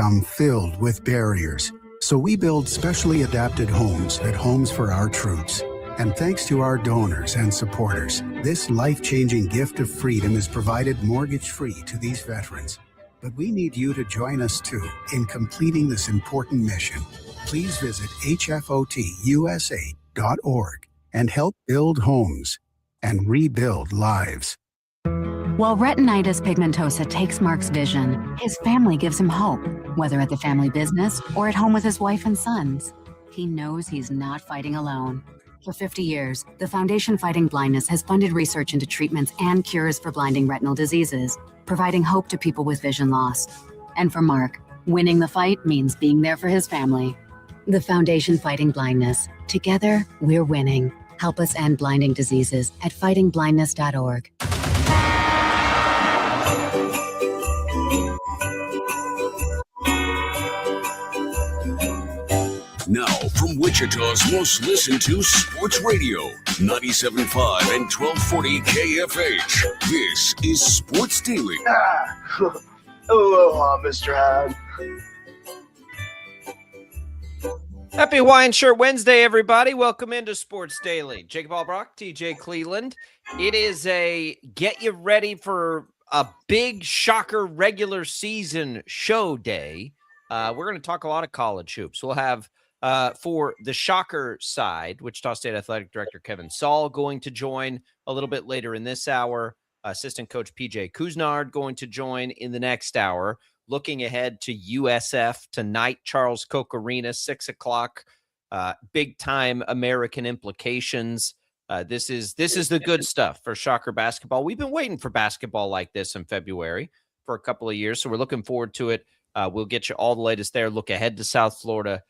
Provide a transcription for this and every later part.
become filled with barriers. So we build specially adapted homes at Homes for Our Troops. And thanks to our donors and supporters, this life-changing gift of freedom is provided mortgage-free to these veterans. But we need you to join us too in completing this important mission. Please visit hfotusa.org and help build homes and rebuild lives. While retinitis pigmentosa takes Mark's vision, his family gives him hope, whether at the family business or at home with his wife and sons. He knows he's not fighting alone. For 50 years, the Foundation Fighting Blindness has funded research into treatments and cures for blinding retinal diseases, providing hope to people with vision loss. And for Mark, winning the fight means being there for his family. The Foundation Fighting Blindness. Together, we're winning. Help us end blinding diseases at fightingblindness.org. Now, from Wichita's most listened to sports radio, 97.5 and 1240 KFH, this is Sports Daily. Aloha, Mr. Howard. Happy Hawaiian Shirt Wednesday, everybody. Welcome into Sports Daily. Jacob Albrock, TJ Cleveland. It is a get you ready for a big shocker regular season show day. We're going to talk a lot of college hoops. We'll have for the shocker side, Wichita State Athletic Director Kevin Saul going to join a little bit later in this hour. Assistant coach PJ Couisnard going to join in the next hour. Looking ahead to USF tonight, Charles Koch Arena, 6 o'clock. Big time American implications. This is the good stuff for shocker basketball. We've been waiting for basketball like this in February for a couple of years, so we're looking forward to it. We'll get you all the latest there. Look ahead to South Florida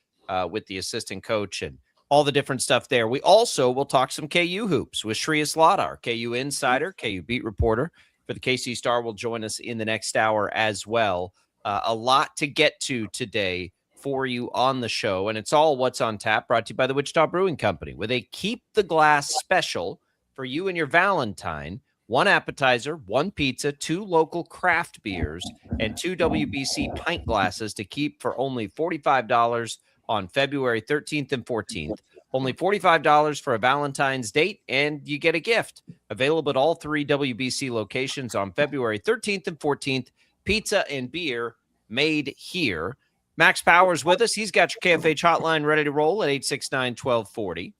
with the assistant coach and all the different stuff there. We also will talk some KU hoops with Shreyas Laddha, our KU insider, KU beat reporter for the KC Star, will join us in the next hour as well. A lot to get to today for you on the show, and it's all What's on Tap, brought to you by the Wichita Brewing Company with a Keep the Glass special for you and your Valentine. 1 appetizer, 1 pizza, 2 local craft beers, and 2 WBC pint glasses to keep for only $45 on February 13th and 14th. Only $45 for a Valentine's date, and you get a gift. Available at all 3 WBC locations on February 13th and 14th. Pizza and beer made here. Max Powers with us. He's got your KFH hotline ready to roll at 869-1240.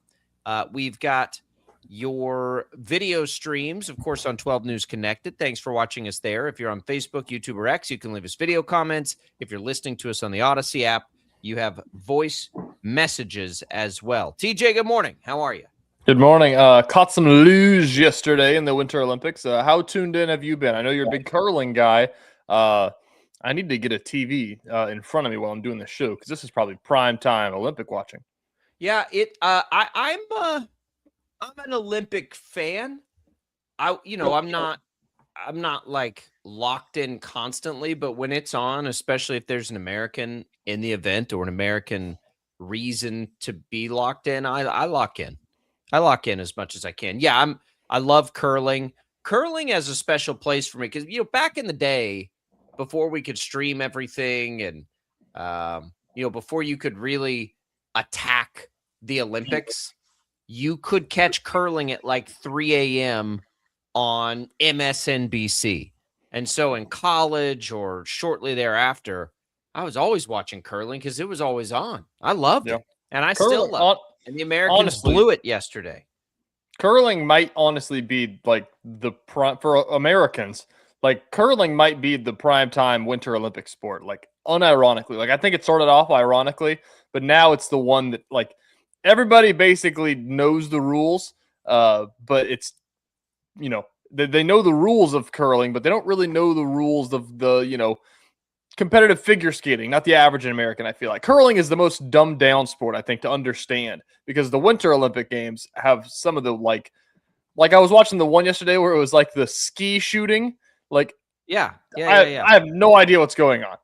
We've got your video streams, of course, on 12 News Connected. Thanks for watching us there. If you're on Facebook, YouTube, or X, you can leave us video comments. If you're listening to us on the Odyssey app, you have voice messages as well. TJ, good morning. How are you? Good morning. Caught some luge yesterday in the Winter Olympics. How tuned in have you been? I know you're a big curling guy. I need to get a TV in front of me while I'm doing this show because this is probably prime time Olympic watching. Yeah, I'm an Olympic fan. I'm not like locked in constantly, but when it's on, especially if there's an American in the event or an American reason to be locked in, I lock in. I lock in as much as I can. Yeah, I love curling. Curling has a special place for me because back in the day, before we could stream everything and before you could really attack the Olympics, you could catch curling at like 3 a.m. on MSNBC. And so in college or shortly thereafter, I was always watching curling because it was always on. I loved it. And I still love it. And the Americans honestly blew it yesterday. Curling might honestly be like the prime for Americans. Like curling might be the primetime Winter Olympic sport, like unironically. Like I think it started off ironically, but now it's the one that like everybody basically knows the rules. But it's, they know the rules of curling, but they don't really know the rules of the, competitive figure skating, not the average American. I feel like curling is the most dumbed down sport, I think, to understand because the Winter Olympic Games have some of the like I was watching the one yesterday where it was like the ski shooting. Like, yeah. I have no idea what's going on.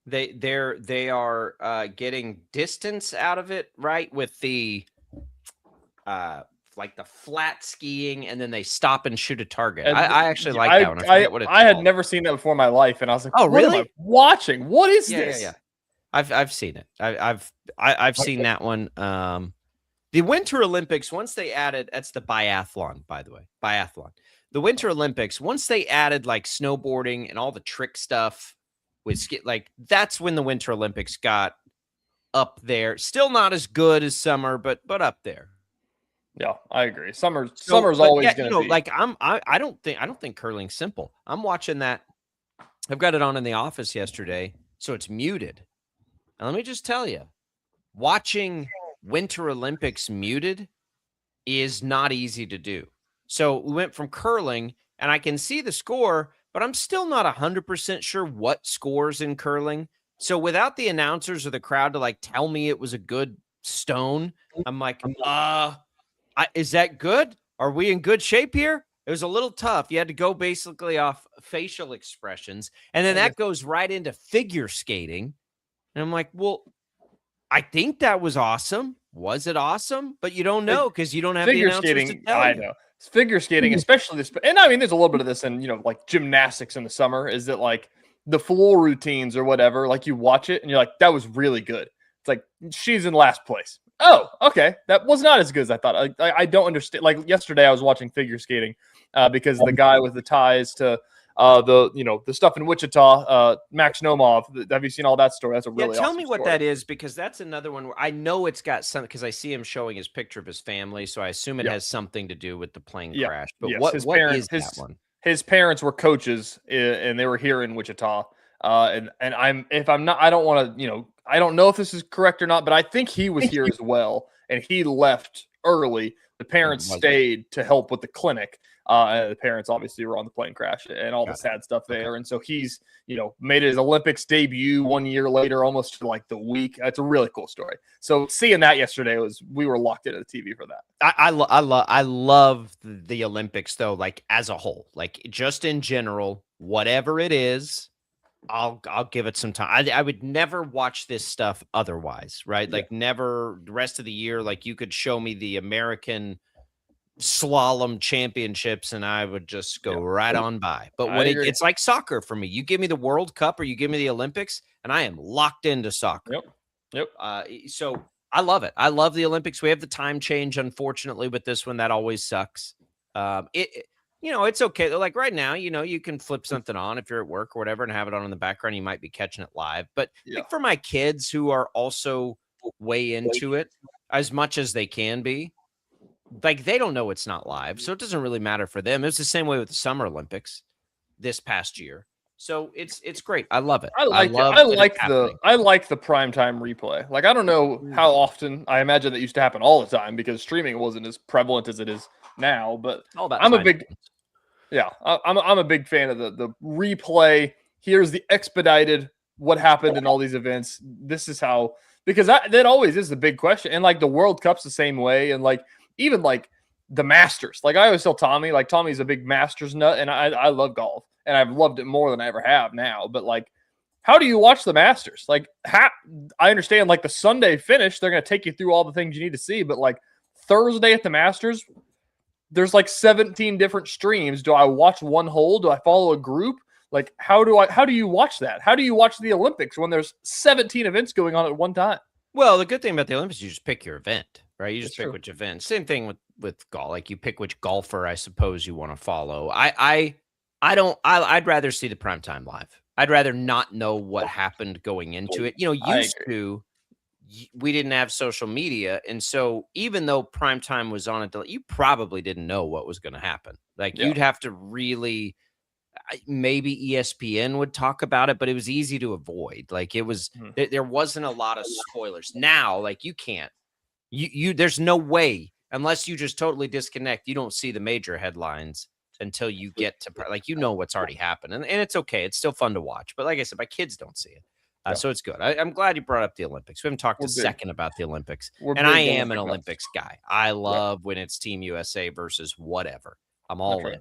They are getting distance out of it, right? With the like the flat skiing, and then they stop and shoot a target. I actually like that one. I forget what it's I had called. never seen that before in my life, and I was like, "Oh, really? What am I watching? What is this?" Yeah. I've seen it. I've seen that one. The Winter Olympics, once they added, that's the biathlon, by the way, biathlon. The Winter Olympics, once they added like snowboarding and all the trick stuff with like that's when the Winter Olympics got up there. Still not as good as summer, but up there. Yeah, I agree. Summer's always going to be. Like I don't think curling's simple. I'm watching that. I've got it on in the office yesterday, so it's muted. And let me just tell you, watching Winter Olympics muted is not easy to do. So we went from curling, and I can see the score, but I'm still not 100% sure what scores in curling. So without the announcers or the crowd to like tell me it was a good stone, I'm like, is that good? Are we in good shape here? It was a little tough. You had to go basically off facial expressions. And then that goes right into figure skating. And I'm like, well, I think that was awesome. Was it awesome? But you don't know because you don't have the announcers to tell you. I know. Figure skating, especially this. And I mean, there's a little bit of this in, like gymnastics in the summer, is that like the floor routines or whatever, like you watch it and you're like, that was really good. It's like, she's in last place. Oh, okay. That was not as good as I thought. I don't understand. Like yesterday I was watching figure skating because the guy with the ties to the stuff in Wichita, Max Nomov. Have you seen all that story? That's a really tell awesome me what story. that is, because that's another one where I know it's got some, because I see him showing his picture of his family, so I assume it has something to do with the plane crash. But what is that one? His parents were coaches and they were here in Wichita. I don't know if this is correct or not, but I think he was here as well, and he left early. The parents stayed to help with the clinic. The parents obviously were on the plane crash and all the sad stuff there. And so he's, made his Olympics debut 1 year later, almost for like the week. It's a really cool story. So seeing that yesterday we were locked into the TV for that. I love the Olympics though, like as a whole, like just in general, whatever it is, I'll give it some time. I would never watch this stuff otherwise, right? Like never the rest of the year. Like you could show me the American slalom championships and I would just go right on by. But when it's like soccer for me, you give me the World Cup or you give me the Olympics and I am locked into soccer. Yep. So I love it. I love the Olympics. We have the time change, unfortunately, with this one. That always sucks. It's okay. Like right now, you can flip something on if you're at work or whatever and have it on in the background. You might be catching it live. But like for my kids who are also way into it as much as they can be, like they don't know it's not live. So it doesn't really matter for them. It was the same way with the Summer Olympics this past year. So it's great. I love it. I like the primetime replay. Like I don't know how often. I imagine that used to happen all the time because streaming wasn't as prevalent as it is now. But I'm a big fan of the replay. Here's the expedited what happened in all these events. This is how, because that always is the big question. And like the World Cup's the same way. And like even like the Masters, like I always tell Tommy, like Tommy's a big Masters nut, and I love golf. And I've loved it more than I ever have now. But like, how do you watch the Masters? Like, I understand like the Sunday finish, they're going to take you through all the things you need to see. But like Thursday at the Masters, there's like 17 different streams. Do I watch one hole? Do I follow a group? Like, how do you watch that? How do you watch the Olympics when there's 17 events going on at one time? Well, the good thing about the Olympics, you just pick your event, right? You just pick which event. Same thing with golf. Like you pick which golfer, I suppose, you want to follow. I'd rather see the primetime live. I'd rather not know what happened going into it. We didn't have social media. And so even though primetime was on it, you probably didn't know what was going to happen. Like you'd have to really, maybe ESPN would talk about it, but it was easy to avoid. Like it was, there wasn't a lot of spoilers. Now, like you can't, there's no way, unless you just totally disconnect, you don't see the major headlines until you get to what's already happened. And it's okay. It's still fun to watch. But like I said, my kids don't see it. So it's good. I'm glad you brought up the Olympics. We haven't talked a second about the Olympics. And I am an Olympics guy. I love when it's Team USA versus whatever. I'm all in.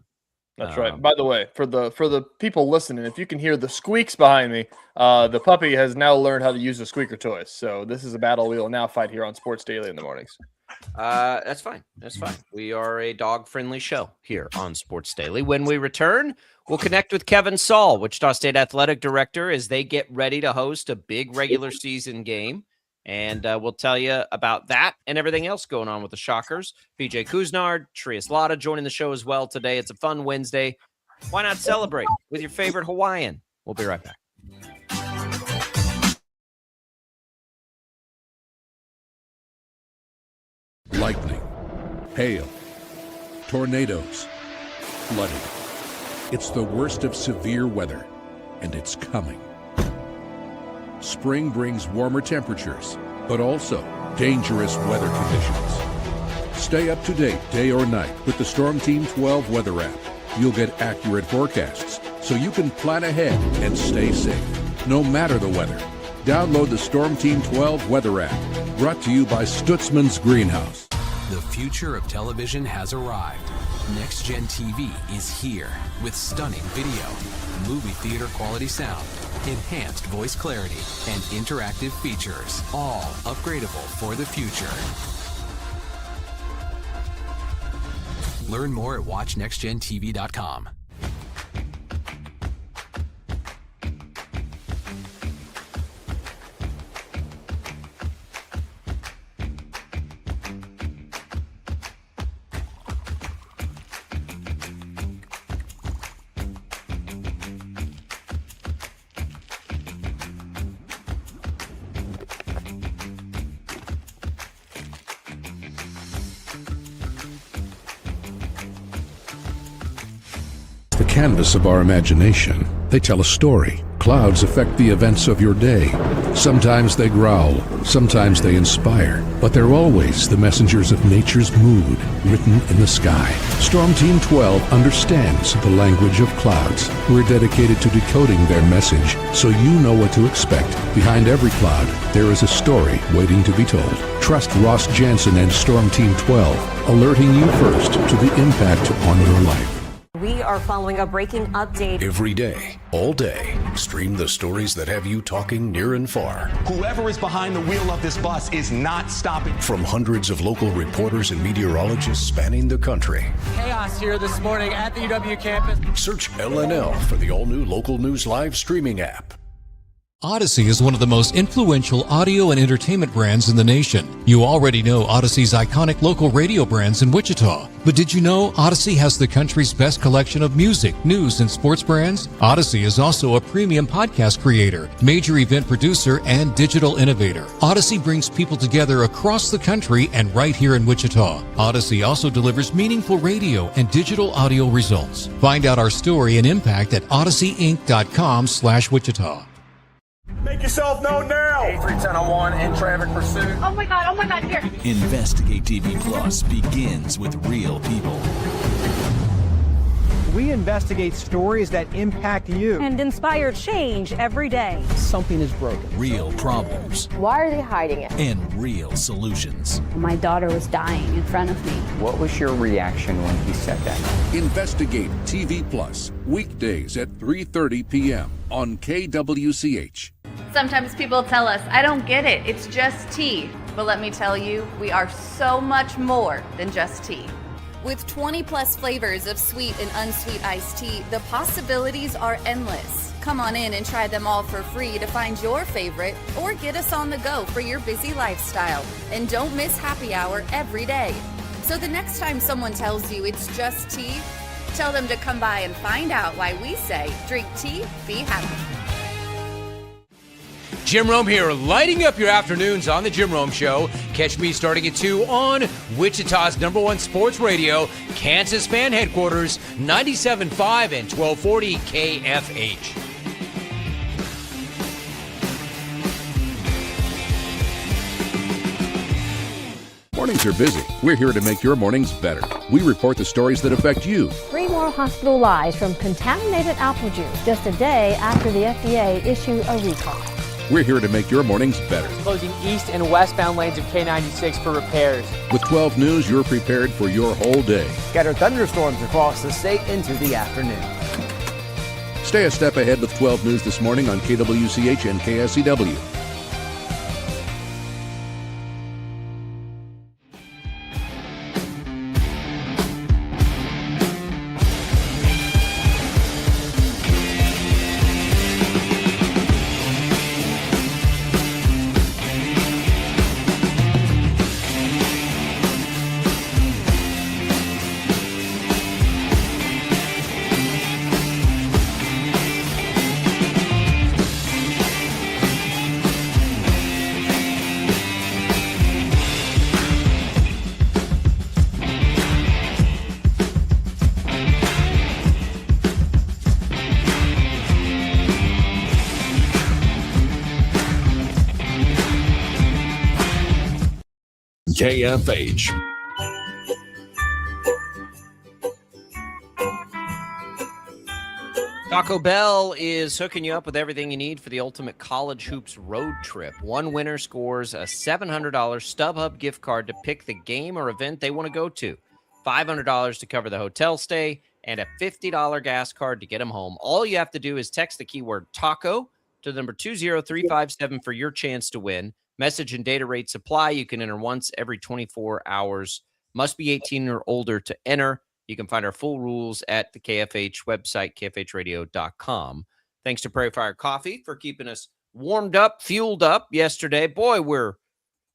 That's right. By the way, for the people listening, if you can hear the squeaks behind me, the puppy has now learned how to use the squeaker toys. So this is a battle we will now fight here on Sports Daily in the mornings. That's fine. That's fine. We are a dog-friendly show here on Sports Daily. When we return, We'll connect with Kevin Saul, Wichita State Athletic Director, as they get ready to host a big regular season game. And we'll tell you about that and everything else going on with the Shockers. PJ Couisnard, Shreyas Laddha joining the show as well today. It's a fun Wednesday. Why not celebrate with your favorite Hawaiian? We'll be right back. Lightning, hail, tornadoes, flooding. It's the worst of severe weather, and it's coming. Spring brings warmer temperatures, but also dangerous weather conditions. Stay up to date day or night with the Storm Team 12 weather app. You'll get accurate forecasts, so you can plan ahead and stay safe, no matter the weather. Download the Storm Team 12 weather app, brought to you by Stutzman's Greenhouse. The future of television has arrived. Next Gen TV is here with stunning video, movie theater quality sound, enhanced voice clarity, and interactive features, all upgradable for the future. Learn more at watchnextgentv.com. The canvas of our imagination. They tell a story. Clouds affect the events of your day. Sometimes they growl, sometimes they inspire, but they're always the messengers of nature's mood, written in the sky. Storm Team 12 understands the language of clouds. We're dedicated to decoding their message, so you know what to expect. Behind every cloud, there is a story waiting to be told. Trust Ross Jansen and Storm Team 12, alerting you first to the impact on your life. We are following a breaking update. Every day, all day, stream the stories that have you talking near and far. Whoever is behind the wheel of this bus is not stopping. From hundreds of local reporters and meteorologists spanning the country. Chaos here this morning at the UW campus. Search LNL for the all-new Local News Live streaming app. Odyssey is one of the most influential audio and entertainment brands in the nation. You already know Odyssey's iconic local radio brands in Wichita. But did you know Odyssey has the country's best collection of music, news, and sports brands? Odyssey is also a premium podcast creator, major event producer, and digital innovator. Odyssey brings people together across the country and right here in Wichita. Odyssey also delivers meaningful radio and digital audio results. Find out our story and impact at odysseyinc.com/Wichita. Make yourself known now. 831001 in traffic pursuit. Oh my God, here. Investigate TV Plus begins with real people. We investigate stories that impact you. And inspire change every day. Something is broken. Real problems. Why are they hiding it? And real solutions. My daughter was dying in front of me. What was your reaction when he said that? Investigate TV Plus, weekdays at 3:30 p.m. on KWCH. Sometimes people tell us, I don't get it, it's just tea. But let me tell you, we are so much more than just tea. With 20 plus flavors of sweet and unsweet iced tea, the possibilities are endless. Come on in and try them all for free to find your favorite, or get us on the go for your busy lifestyle. And don't miss happy hour every day. So the next time someone tells you it's just tea, tell them to come by and find out why we say, drink tea, be happy. Jim Rome here, lighting up your afternoons on The Jim Rome Show. Catch me starting at 2 on Wichita's #1 sports radio, Kansas fan headquarters, 97.5 and 1240 KFH. Mornings are busy. We're here to make your mornings better. We report the stories that affect you. 3 more hospital lies from contaminated apple juice just a day after the FDA issued a recall. We're here to make your mornings better. Closing east and westbound lanes of K96 for repairs. With 12 News, you're prepared for your whole day. Scattered thunderstorms across the state into the afternoon. Stay a step ahead with 12 News this morning on KWCH and KSCW. KFH. Taco Bell is hooking you up with everything you need for the ultimate college hoops road trip. One winner scores a $700 StubHub gift card to pick the game or event they want to go to, $500 to cover the hotel stay, and a $50 gas card to get them home. All you have to do is text the keyword taco to the number 20357 for your chance to win. Message and data rates apply. You can enter once every 24 hours. Must be 18 or older to enter. You can find our full rules at the KFH website, kfhradio.com. Thanks to Prairie Fire Coffee for keeping us warmed up, fueled up yesterday. Boy,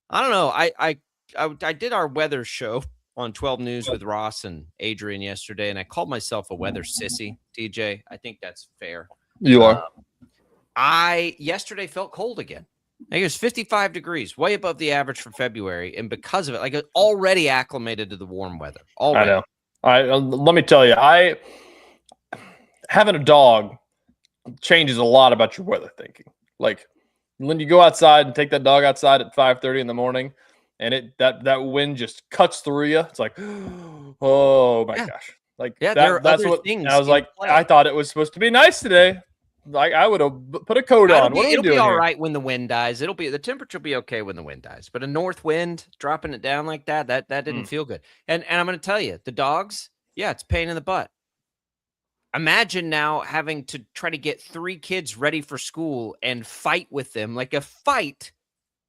I don't know. I did our weather show on 12 News with Ross and Adrian yesterday, and I called myself a weather sissy, TJ. I think that's fair. You are. I yesterday felt cold again. I think it was 55 degrees, way above the average for February, and because of it, like already acclimated to the warm weather. Already. I know. Let me tell you, having a dog changes a lot about your weather thinking. Like when you go outside and take that dog outside at 5:30 in the morning, and that wind just cuts through you. It's like, oh my gosh! Like that's what things I was like. I thought it was supposed to be nice today. Like I would have put a coat on. It'll be all right when the wind dies. The temperature will be okay when the wind dies. But a north wind dropping it down like that didn't feel good. And I'm going to tell you, the dogs, it's a pain in the butt. Imagine now having to try to get 3 kids ready for school and fight with them like a fight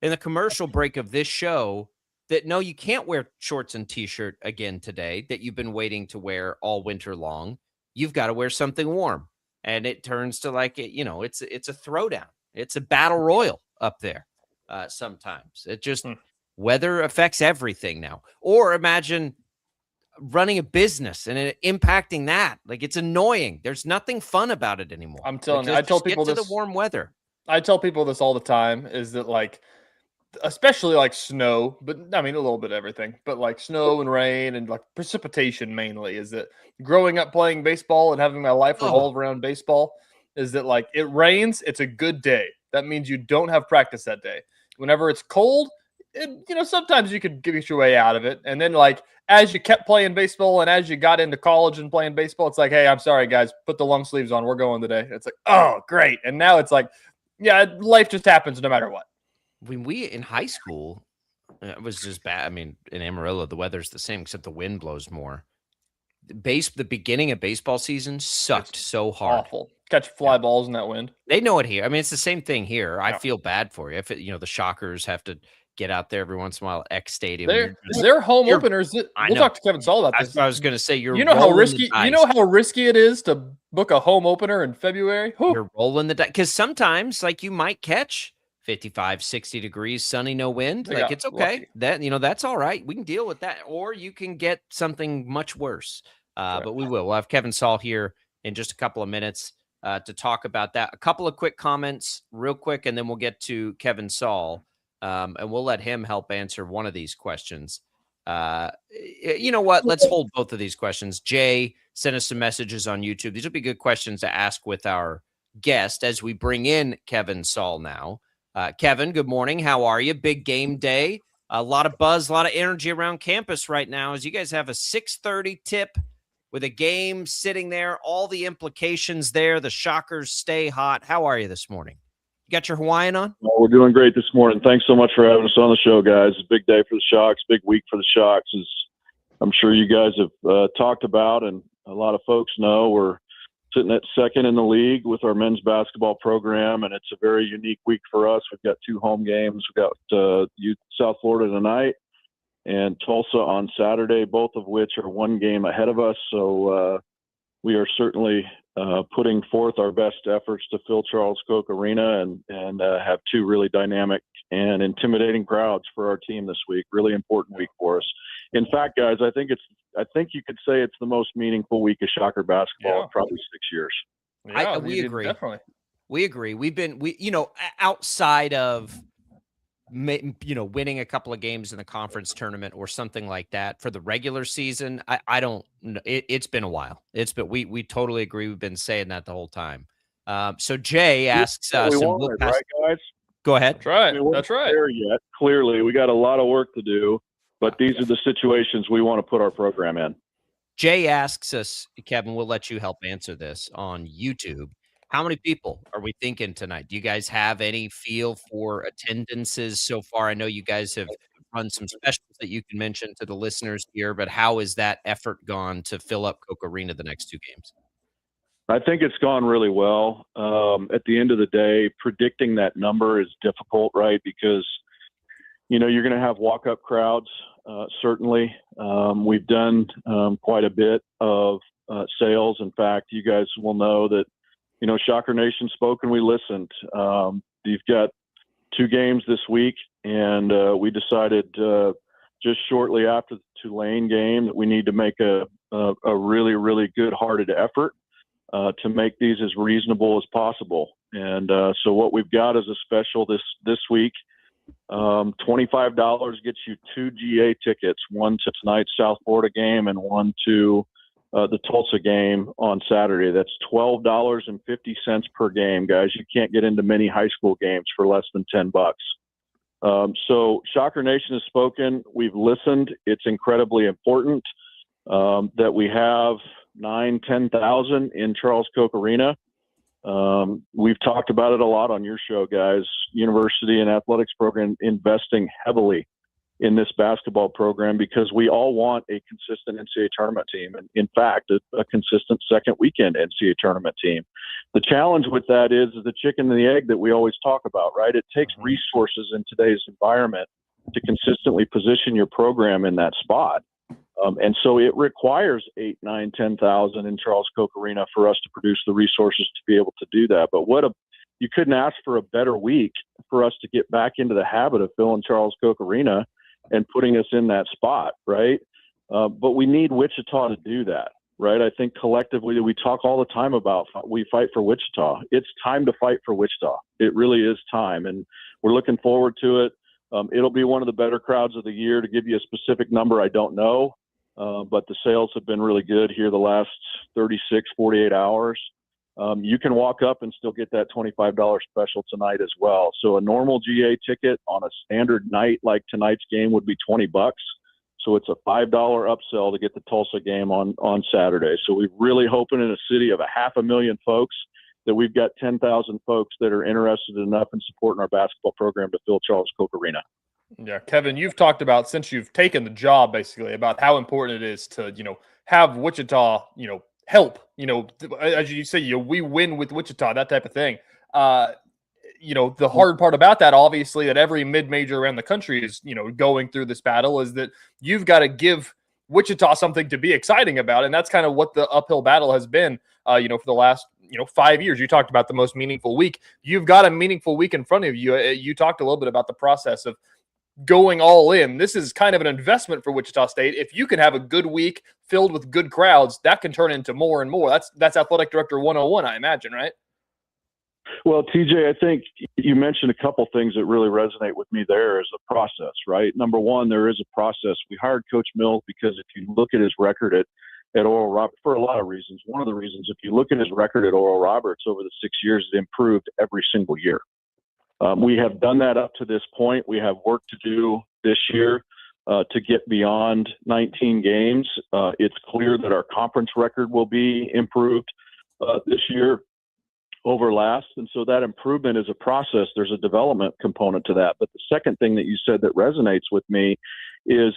in the commercial break of this show. That no, you can't wear shorts and t-shirt again today. That you've been waiting to wear all winter long. You've got to wear something warm. And it turns to like it's a throwdown. It's a battle royal up there. Sometimes it just weather affects everything now. Or imagine running a business and it impacting that. Like it's annoying. There's nothing fun about it anymore. I'm telling you. I tell people this. The warm weather. I tell people this all the time. Is that like, especially like snow, but I mean a little bit of everything. But like snow and rain and like precipitation mainly is that. Growing up playing baseball and having my life revolve around baseball is that like it rains, it's a good day. That means you don't have practice that day. Whenever it's cold, sometimes you could get your way out of it. And then like as you kept playing baseball and as you got into college and playing baseball, it's like, hey, I'm sorry guys, put the long sleeves on. We're going today. It's like, oh, great. And now it's like, life just happens no matter what. When we in high school, it was just bad. I mean, in Amarillo, the weather's the same except the wind blows more. The beginning of baseball season sucked so hard. Awful. Catch fly balls in that wind. They know it here. I mean, it's the same thing here. I feel bad for you. If the Shockers have to get out there every once in a while at X Stadium. They're home openers. We'll talk to Kevin Saul about this. I was going to say how risky. You know how risky it is to book a home opener in February. You're rolling the dice because sometimes like you might catch 55, 60 degrees, sunny, no wind. Like it's okay. Lucky. That's all right. We can deal with that. Or you can get something much worse. But we will. We'll have Kevin Saul here in just a couple of minutes to talk about that. A couple of quick comments real quick, and then we'll get to Kevin Saul, and we'll let him help answer one of these questions. You know what? Let's hold both of these questions. Jay sent us some messages on YouTube. These will be good questions to ask with our guest as we bring in Kevin Saul now. Kevin, good morning. How are you? Big game day. A lot of buzz, a lot of energy around campus right now as you guys have a 6:30 tip with a game sitting there, all the implications there. The Shockers stay hot. How are you this morning? You got your Hawaiian on? Well, we're doing great this morning. Thanks so much for having us on the show, guys. It's a big day for the Shocks, big week for the Shocks, as I'm sure you guys have talked about, and a lot of folks know. We're sitting at second in the league with our men's basketball program, and it's a very unique week for us. We've got 2 home games. We've got South Florida tonight and Tulsa on Saturday, both of which are 1 game ahead of us. So we are certainly putting forth our best efforts to fill Charles Koch Arena and have 2 really dynamic and intimidating crowds for our team this week. Really important week for us. In fact, guys, I think you could say it's the most meaningful week of Shocker basketball in probably 6 years. Yeah, we agree. Definitely. We agree. Outside of winning a couple of games in the conference tournament or something like that for the regular season, I don't know. It's been a while. We totally agree. We've been saying that the whole time. So Jay asks us, right, guys? Go ahead. That's right. That's right. There yet. Clearly, we got a lot of work to do. But these are the situations we want to put our program in. Jay asks us, Kevin, we'll let you help answer this on YouTube. How many people are we thinking tonight? Do you guys have any feel for attendances so far? I know you guys have run some specials that you can mention to the listeners here, but how has that effort gone to fill up Coke Arena the next 2 games? I think it's gone really well. At the end of the day, predicting that number is difficult, right? Because, you're going to have walk-up crowds, certainly. We've done quite a bit of sales. In fact, you guys will know that, Shocker Nation spoke and we listened. You've got 2 games this week, and we decided just shortly after the Tulane game that we need to make a really, really good-hearted effort to make these as reasonable as possible. And so what we've got is a special this week. $25 gets you 2 GA tickets, one to tonight's South Florida game and one to the Tulsa game on Saturday. That's $12.50 per game, guys. You can't get into many high school games for less than $10. So Shocker Nation has spoken. We've listened. It's incredibly important that we have 10,000 in Charles Koch Arena. We've talked about it a lot on your show, guys. University and athletics program investing heavily in this basketball program because we all want a consistent NCAA tournament team. And in fact, a consistent second weekend NCAA tournament team. The challenge with that is the chicken and the egg that we always talk about, right? It takes resources in today's environment to consistently position your program in that spot. And so it requires 8, 9, 10,000 in Charles Koch Arena for us to produce the resources to be able to do that. But you couldn't ask for a better week for us to get back into the habit of filling Charles Koch Arena and putting us in that spot, right? But we need Wichita to do that, right? I think collectively we talk all the time about we fight for Wichita. It's time to fight for Wichita. It really is time, and we're looking forward to it. It'll be one of the better crowds of the year. To give you a specific number, I don't know. But the sales have been really good here the last 36, 48 hours. You can walk up and still get that $25 special tonight as well. So a normal GA ticket on a standard night like tonight's game would be $20. So it's a $5 upsell to get the Tulsa game on Saturday. So we're really hoping in a city of 500,000 folks that we've got 10,000 folks that are interested enough in supporting our basketball program to fill Charles Koch Arena. Yeah, Kevin, you've talked about, since you've taken the job, basically about how important it is to, have Wichita, help, as you say, we win with Wichita, that type of thing. The hard part about that, obviously, that every mid-major around the country is, going through this battle, is that you've got to give Wichita something to be exciting about. And that's kind of what the uphill battle has been, for the last, 5 years. You talked about the most meaningful week. You've got a meaningful week in front of you. You talked a little bit about the process of going all in. This is kind of an investment for Wichita State. If you can have a good week filled with good crowds, that can turn into more and more. That's athletic director 101, I imagine, right? Well, TJ, I think you mentioned a couple things that really resonate with me there as a process, right? Number one, there is a process. We hired Coach Mills because if you look at his record at Oral Roberts, for a lot of reasons, one of the reasons, if you look at his record at Oral Roberts over the 6 years, it improved every single year. We have done that up to this point. We have work to do this year to get beyond 19 games. It's clear that our conference record will be improved this year over last. And so that improvement is a process. There's a development component to that. But the second thing that you said that resonates with me is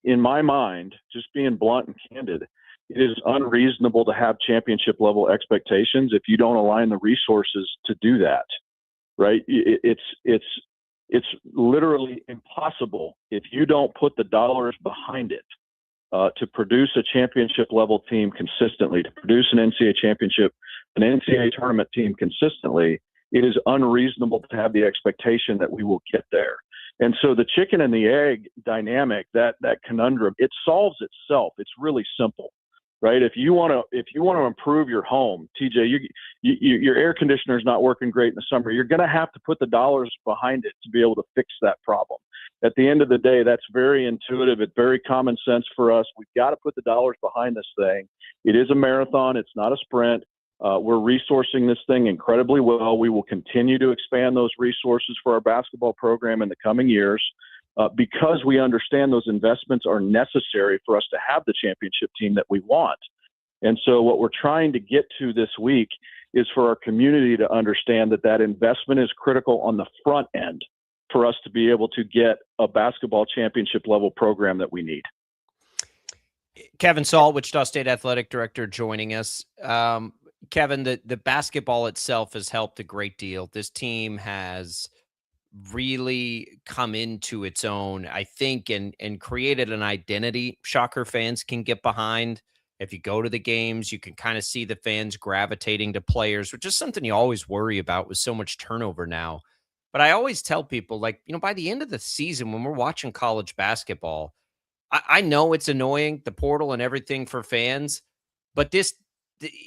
in my mind, just being blunt and candid, it is unreasonable to have championship level expectations if you don't align the resources to do that. Right? It's literally impossible if you don't put the dollars behind it to produce a championship level team consistently, to produce an NCAA tournament team consistently. It is unreasonable to have the expectation that we will get there. And so the chicken and the egg dynamic, that conundrum, it solves itself. It's really simple. Right? If you want to improve your home, TJ, your air conditioner is not working great in the summer. You're going to have to put the dollars behind it to be able to fix that problem. At the end of the day, that's very intuitive. It's very common sense for us. We've got to put the dollars behind this thing. It is a marathon. It's not a sprint. We're resourcing this thing incredibly well. We will continue to expand those resources for our basketball program in the coming years. because we understand those investments are necessary for us to have the championship team that we want. And so what we're trying to get to this week is for our community to understand that that investment is critical on the front end for us to be able to get a basketball championship level program that we need. Kevin Saul, Wichita State Athletic Director, joining us. Kevin, the basketball itself has helped a great deal. This team has really come into its own, I think, and created an identity Shocker fans can get behind. If you go to the games, you can kind of see the fans gravitating to players, which is something you always worry about with so much turnover now. But I always tell people, like, by the end of the season, when we're watching college basketball, I know it's annoying, the portal and everything for fans, but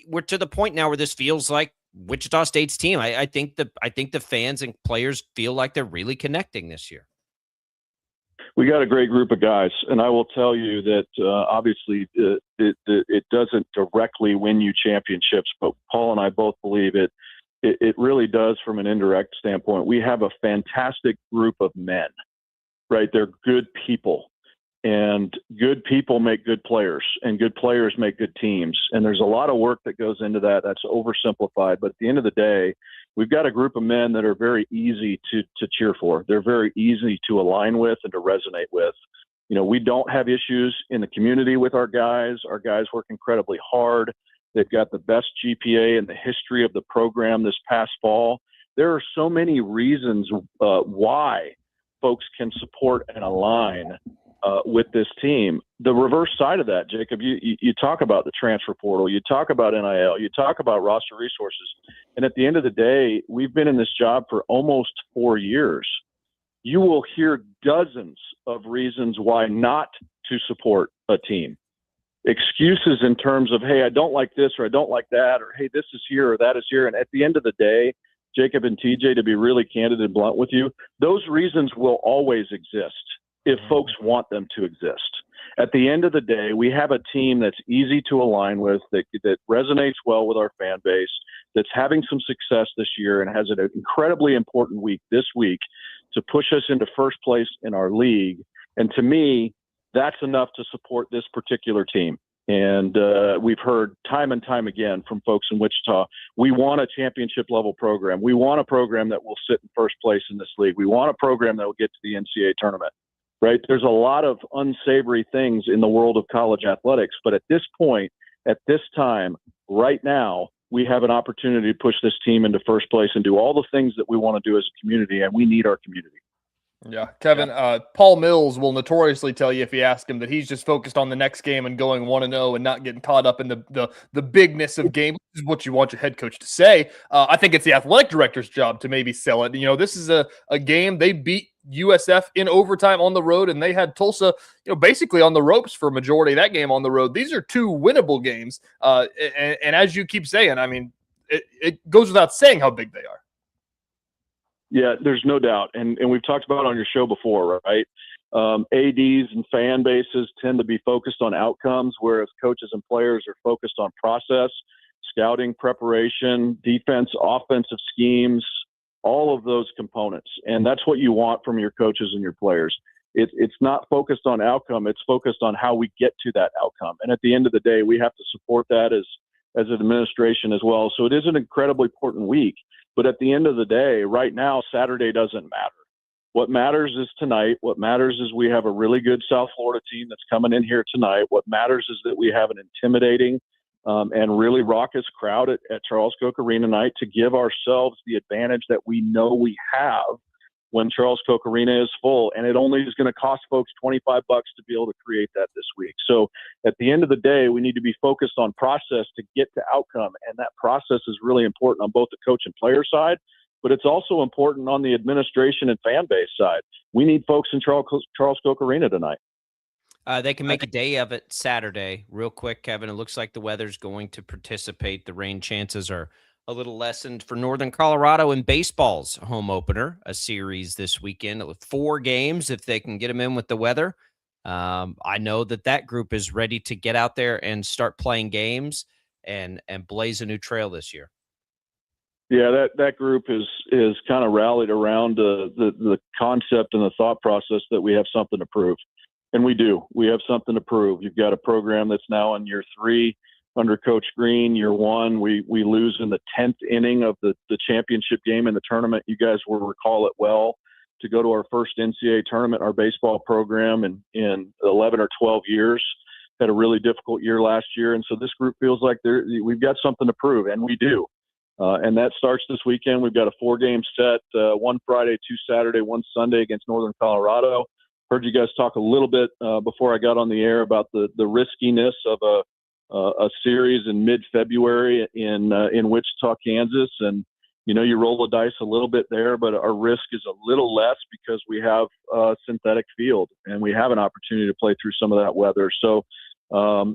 we're to the point now where this feels like Wichita State's team. I think the fans and players feel like they're really connecting this year. We got a great group of guys, and I will tell you that obviously it doesn't directly win you championships, but Paul and I both believe it really does from an indirect standpoint. We have a fantastic group of men, right? They're good people. And good people make good players, and good players make good teams. And there's a lot of work that goes into that. That's oversimplified. But at the end of the day, we've got a group of men that are very easy to cheer for. They're very easy to align with and to resonate with. We don't have issues in the community with our guys. Our guys work incredibly hard. They've got the best GPA in the history of the program this past fall. There are so many reasons why folks can support and align with this team. The reverse side of that, Jacob, you talk about the transfer portal, you talk about NIL, you talk about roster resources. And at the end of the day, we've been in this job for almost 4 years. You will hear dozens of reasons why not to support a team. Excuses in terms of, hey, I don't like this, or I don't like that, or hey, this is here or that is here. And at the end of the day, Jacob and TJ, to be really candid and blunt with you, those reasons will always exist if folks want them to exist. At the end of the day, we have a team that's easy to align with, that resonates well with our fan base, that's having some success this year and has an incredibly important week this week to push us into first place in our league. And to me, that's enough to support this particular team. And we've heard time and time again from folks in Wichita, we want a championship level program. We want a program that will sit in first place in this league. We want a program that will get to the NCAA tournament. Right? There's a lot of unsavory things in the world of college athletics, but at this point, at this time, right now, we have an opportunity to push this team into first place and do all the things that we want to do as a community, and we need our community. Yeah, Kevin, Paul Mills will notoriously tell you if you ask him that he's just focused on the next game and going 1-0 and not getting caught up in the bigness of game, which is what you want your head coach to say. I think it's the athletic director's job to maybe sell it. This is a game. They beat USF in overtime on the road, and they had Tulsa, basically on the ropes for a majority of that game on the road. These are two winnable games. And as you keep saying, I mean, it goes without saying how big they are. Yeah, there's no doubt. And we've talked about it on your show before, right? ADs and fan bases tend to be focused on outcomes, whereas coaches and players are focused on process, scouting, preparation, defense, offensive schemes, all of those components. And that's what you want from your coaches and your players. It's not focused on outcome. It's focused on how we get to that outcome. And at the end of the day, we have to support that as an administration as well. So it is an incredibly important week. But at the end of the day, right now, Saturday doesn't matter. What matters is tonight. What matters is we have a really good South Florida team that's coming in here tonight. What matters is that we have an intimidating and really raucous crowd at Charles Koch Arena tonight to give ourselves the advantage that we know we have when Charles Koch Arena is full. And it only is going to cost folks $25 to be able to create that this week. So at the end of the day, we need to be focused on process to get to outcome. And that process is really important on both the coach and player side, but it's also important on the administration and fan base side. We need folks in Charles Koch Arena tonight. They can make a day of it Saturday. Real quick, Kevin, it looks like the weather's going to participate. The rain chances are a little lessened for Northern Colorado in baseball's home opener, a series this weekend. 4 games if they can get them in with the weather. I know that group is ready to get out there and start playing games and blaze a new trail this year. Yeah, that group is kind of rallied around the concept and the thought process that we have something to prove. And we do. We have something to prove. You've got a program that's now in year 3 under Coach Green. Year 1, we lose in the 10th inning of the championship game in the tournament. You guys will recall it well. To go to our first NCAA tournament, our baseball program in 11 or 12 years. Had a really difficult year last year. And so this group feels like we've got something to prove, and we do. And that starts this weekend. We've got a 4-game set, 1 Friday, 2 Saturday, 1 Sunday against Northern Colorado. Heard you guys talk a little bit before I got on the air about the riskiness of a series in mid-February in Wichita, Kansas. And, you roll the dice a little bit there, but our risk is a little less because we have a synthetic field and we have an opportunity to play through some of that weather. So,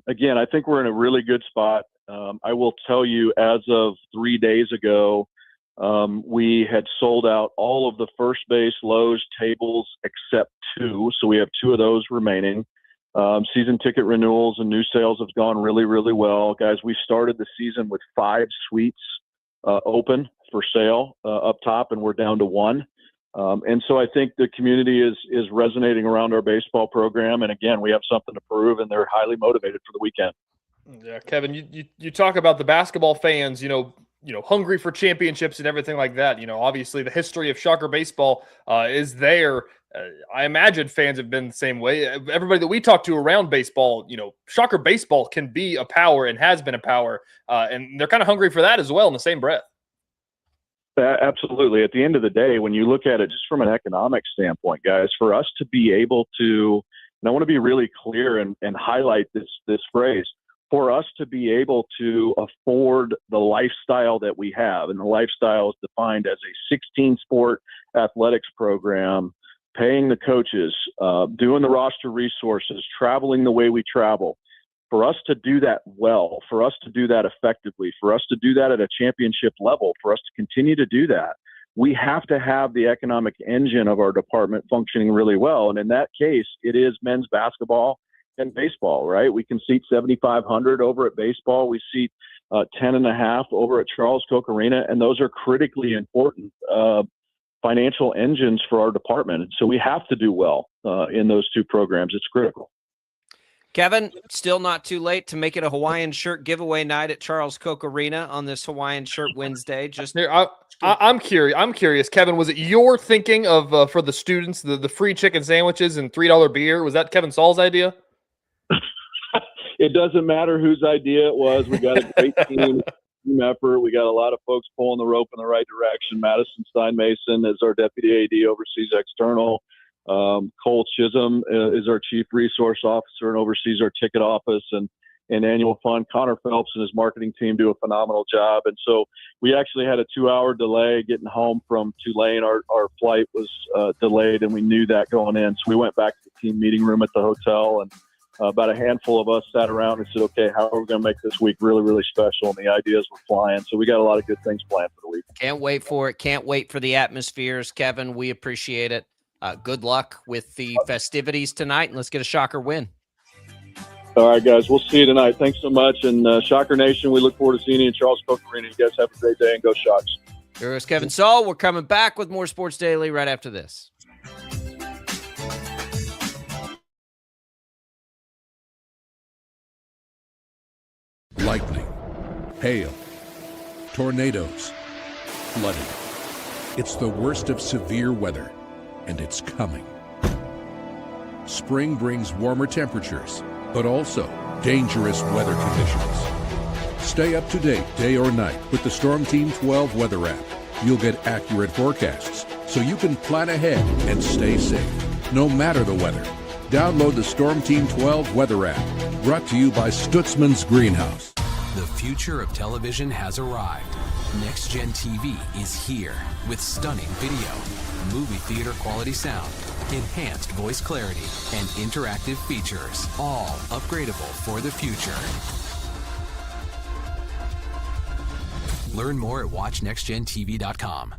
again, I think we're in a really good spot. I will tell you, as of 3 days ago, we had sold out all of the first base Lowe's tables except 2. So we have 2 of those remaining. Season ticket renewals and new sales have gone really, really well. Guys, we started the season with 5 suites open for sale up top, and we're down to 1. And so I think the community is resonating around our baseball program. And again, we have something to prove, and they're highly motivated for the weekend. Yeah, Kevin, you talk about the basketball fans, hungry for championships and everything like that. Obviously the history of Shocker baseball is there. I imagine fans have been the same way. Everybody that we talk to around baseball, Shocker baseball can be a power and has been a power. And they're kind of hungry for that as well in the same breath. Absolutely. At the end of the day, when you look at it just from an economic standpoint, guys, for us to be able to, and I want to be really clear and highlight this phrase, for us to be able to afford the lifestyle that we have, and the lifestyle is defined as a 16-sport athletics program, paying the coaches, doing the roster resources, traveling the way we travel. For us to do that well, for us to do that effectively, for us to do that at a championship level, for us to continue to do that, we have to have the economic engine of our department functioning really well. And in that case, it is men's basketball and baseball, right? We can seat 7,500 over at baseball. We seat 10.5 over at Charles Koch Arena. And those are critically important financial engines for our department. So we have to do well in those 2 programs. It's critical. Kevin, still not too late to make it a Hawaiian shirt giveaway night at Charles Koch Arena on this Hawaiian Shirt Wednesday. Just here, I'm curious, Kevin. Was it your thinking of for the students the free chicken sandwiches and $3 beer? Was that Kevin Saul's idea? It doesn't matter whose idea it was. We got a great team effort. We got a lot of folks pulling the rope in the right direction. Madison Stein-Mason is our deputy AD, oversees external. Cole Chisholm is our chief resource officer and oversees our ticket office and annual fund. Connor Phelps and his marketing team do a phenomenal job. And so we actually had a 2-hour delay getting home from Tulane. Our flight was delayed, and we knew that going in. So we went back to the team meeting room at the hotel, and about a handful of us sat around and said, okay, how are we going to make this week really, really special? And the ideas were flying. So we got a lot of good things planned for the week. Can't wait for it. Can't wait for the atmospheres. Kevin, we appreciate it. Good luck with the festivities tonight, and let's get a Shocker win. All right, guys. We'll see you tonight. Thanks so much. And Shocker Nation, we look forward to seeing you in Charles Koch Arena. You guys have a great day, and go Shocks. Here is Kevin Saul. We're coming back with more Sports Daily right after this. Lightning, hail, tornadoes, flooding. It's the worst of severe weather, and it's coming. Spring brings warmer temperatures, but also dangerous weather conditions. Stay up to date day or night with the Storm Team 12 weather app. You'll get accurate forecasts, so you can plan ahead and stay safe, no matter the weather. Download the Storm Team 12 weather app, brought to you by Stutzman's Greenhouse. The future of television has arrived. Next Gen TV is here with stunning video, movie theater quality sound, enhanced voice clarity, and interactive features, all upgradable for the future. Learn more at watchnextgentv.com.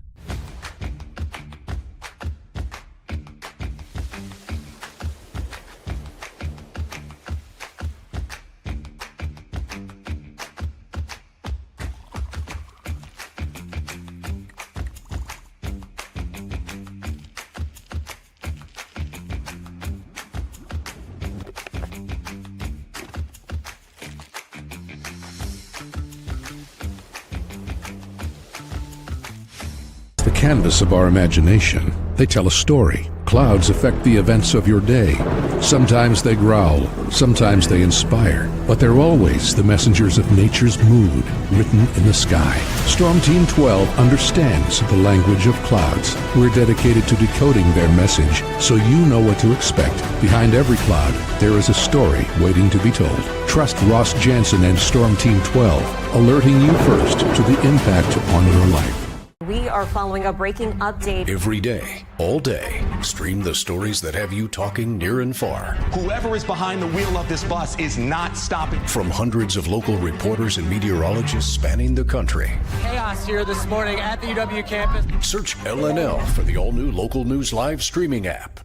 The canvas of our imagination. They tell a story. Clouds affect the events of your day. Sometimes they growl, sometimes they inspire, but they're always the messengers of nature's mood written in the sky. Storm Team 12 understands the language of clouds. We're dedicated to decoding their message so you know what to expect. Behind every cloud, there is a story waiting to be told. Trust Ross Jansen and Storm Team 12, alerting you first to the impact on your life. We are following a breaking update. Every day, all day, stream the stories that have you talking near and far. Whoever is behind the wheel of this bus is not stopping. From hundreds of local reporters and meteorologists spanning the country. Chaos here this morning at the UW campus. Search LNL for the all-new Local News Live streaming app.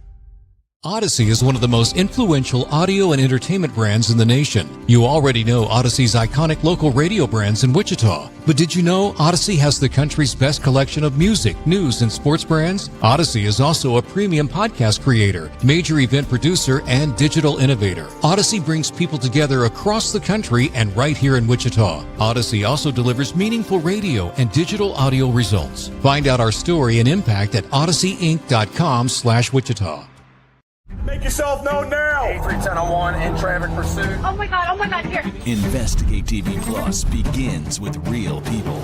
Odyssey is one of the most influential audio and entertainment brands in the nation. You already know Odyssey's iconic local radio brands in Wichita. But did you know Odyssey has the country's best collection of music, news, and sports brands? Odyssey is also a premium podcast creator, major event producer, and digital innovator. Odyssey brings people together across the country and right here in Wichita. Odyssey also delivers meaningful radio and digital audio results. Find out our story and impact at odysseyinc.com/Wichita. Make yourself known now. 31001 in traffic pursuit. Oh my God, here. Investigate TV Plus begins with real people.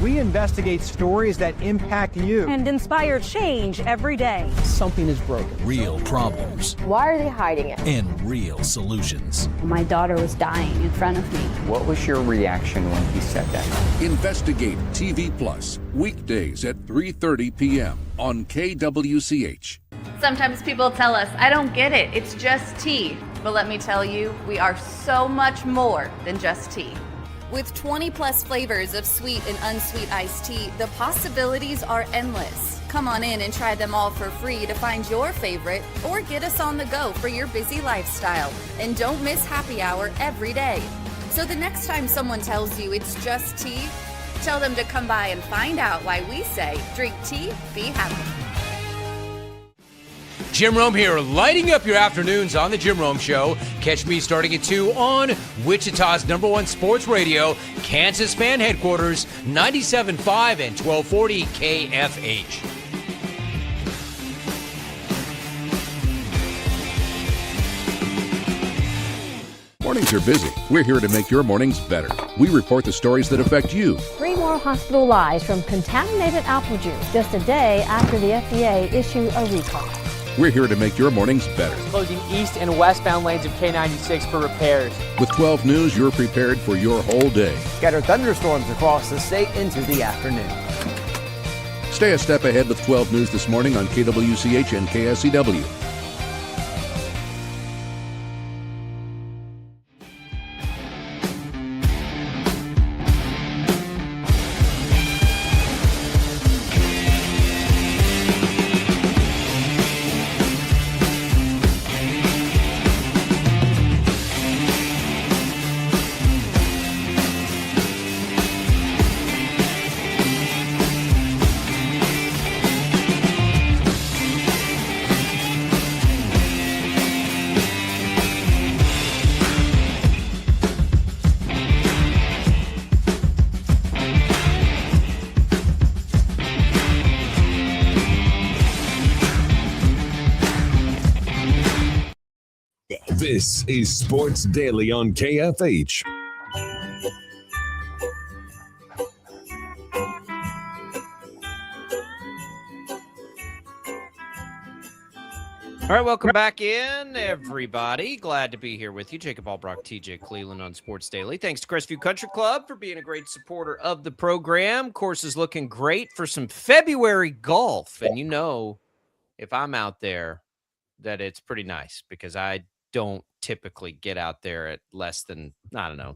We investigate stories that impact you. And inspire change every day. Something is broken. Real problems. Why are they hiding it? And real solutions. My daughter was dying in front of me. What was your reaction when he said that? Investigate TV Plus, weekdays at 3:30 p.m. on KWCH. Sometimes people tell us, I don't get it, it's just tea. But let me tell you, we are so much more than just tea. With 20 plus flavors of sweet and unsweet iced tea, the possibilities are endless. Come on in and try them all for free to find your favorite or get us on the go for your busy lifestyle. And don't miss happy hour every day. So the next time someone tells you it's just tea, tell them to come by and find out why we say, drink tea, be happy. Jim Rome here, lighting up your afternoons on the Jim Rome Show. Catch me starting at 2 on Wichita's #1 sports radio, Kansas fan headquarters, 97.5 and 1240 KFH. Mornings are busy. We're here to make your mornings better. We report the stories that affect you. 3 more hospital lies from contaminated apple juice just a day after the FDA issued a recall. We're here to make your mornings better. Closing east and westbound lanes of K96 for repairs. With 12 News, you're prepared for your whole day. Scattered thunderstorms across the state into the afternoon. Stay a step ahead with 12 News this morning on KWCH and KSCW. This is Sports Daily on KFH. All right, welcome back in, everybody. Glad to be here with you. Jacob Albrock, TJ Cleveland on Sports Daily. Thanks to Crestview Country Club for being a great supporter of the program. Course is looking great for some February golf. And you know, if I'm out there, that it's pretty nice because I don't typically get out there at less than,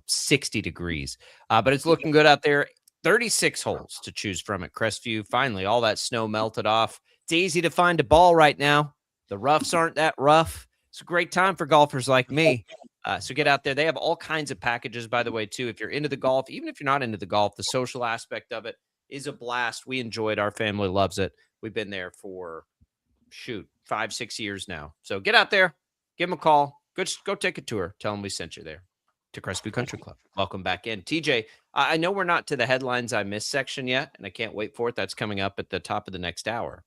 60 degrees. But it's looking good out there. 36 holes to choose from at Crestview. Finally, all that snow melted off. It's easy to find a ball right now. The roughs aren't that rough. It's a great time for golfers like me. So get out there. They have all kinds of packages, by the way, too. If you're into the golf, even if you're not into the golf, the social aspect of it is a blast. We enjoy it. Our family loves it. We've been there for, 5-6 years now. So get out there. Give them a call. Go take a tour. Tell them we sent you there. to Crestview Country Club. Welcome back in. TJ, I know we're not to the headlines I missed section yet, and I can't wait for it. That's coming up at the top of the next hour.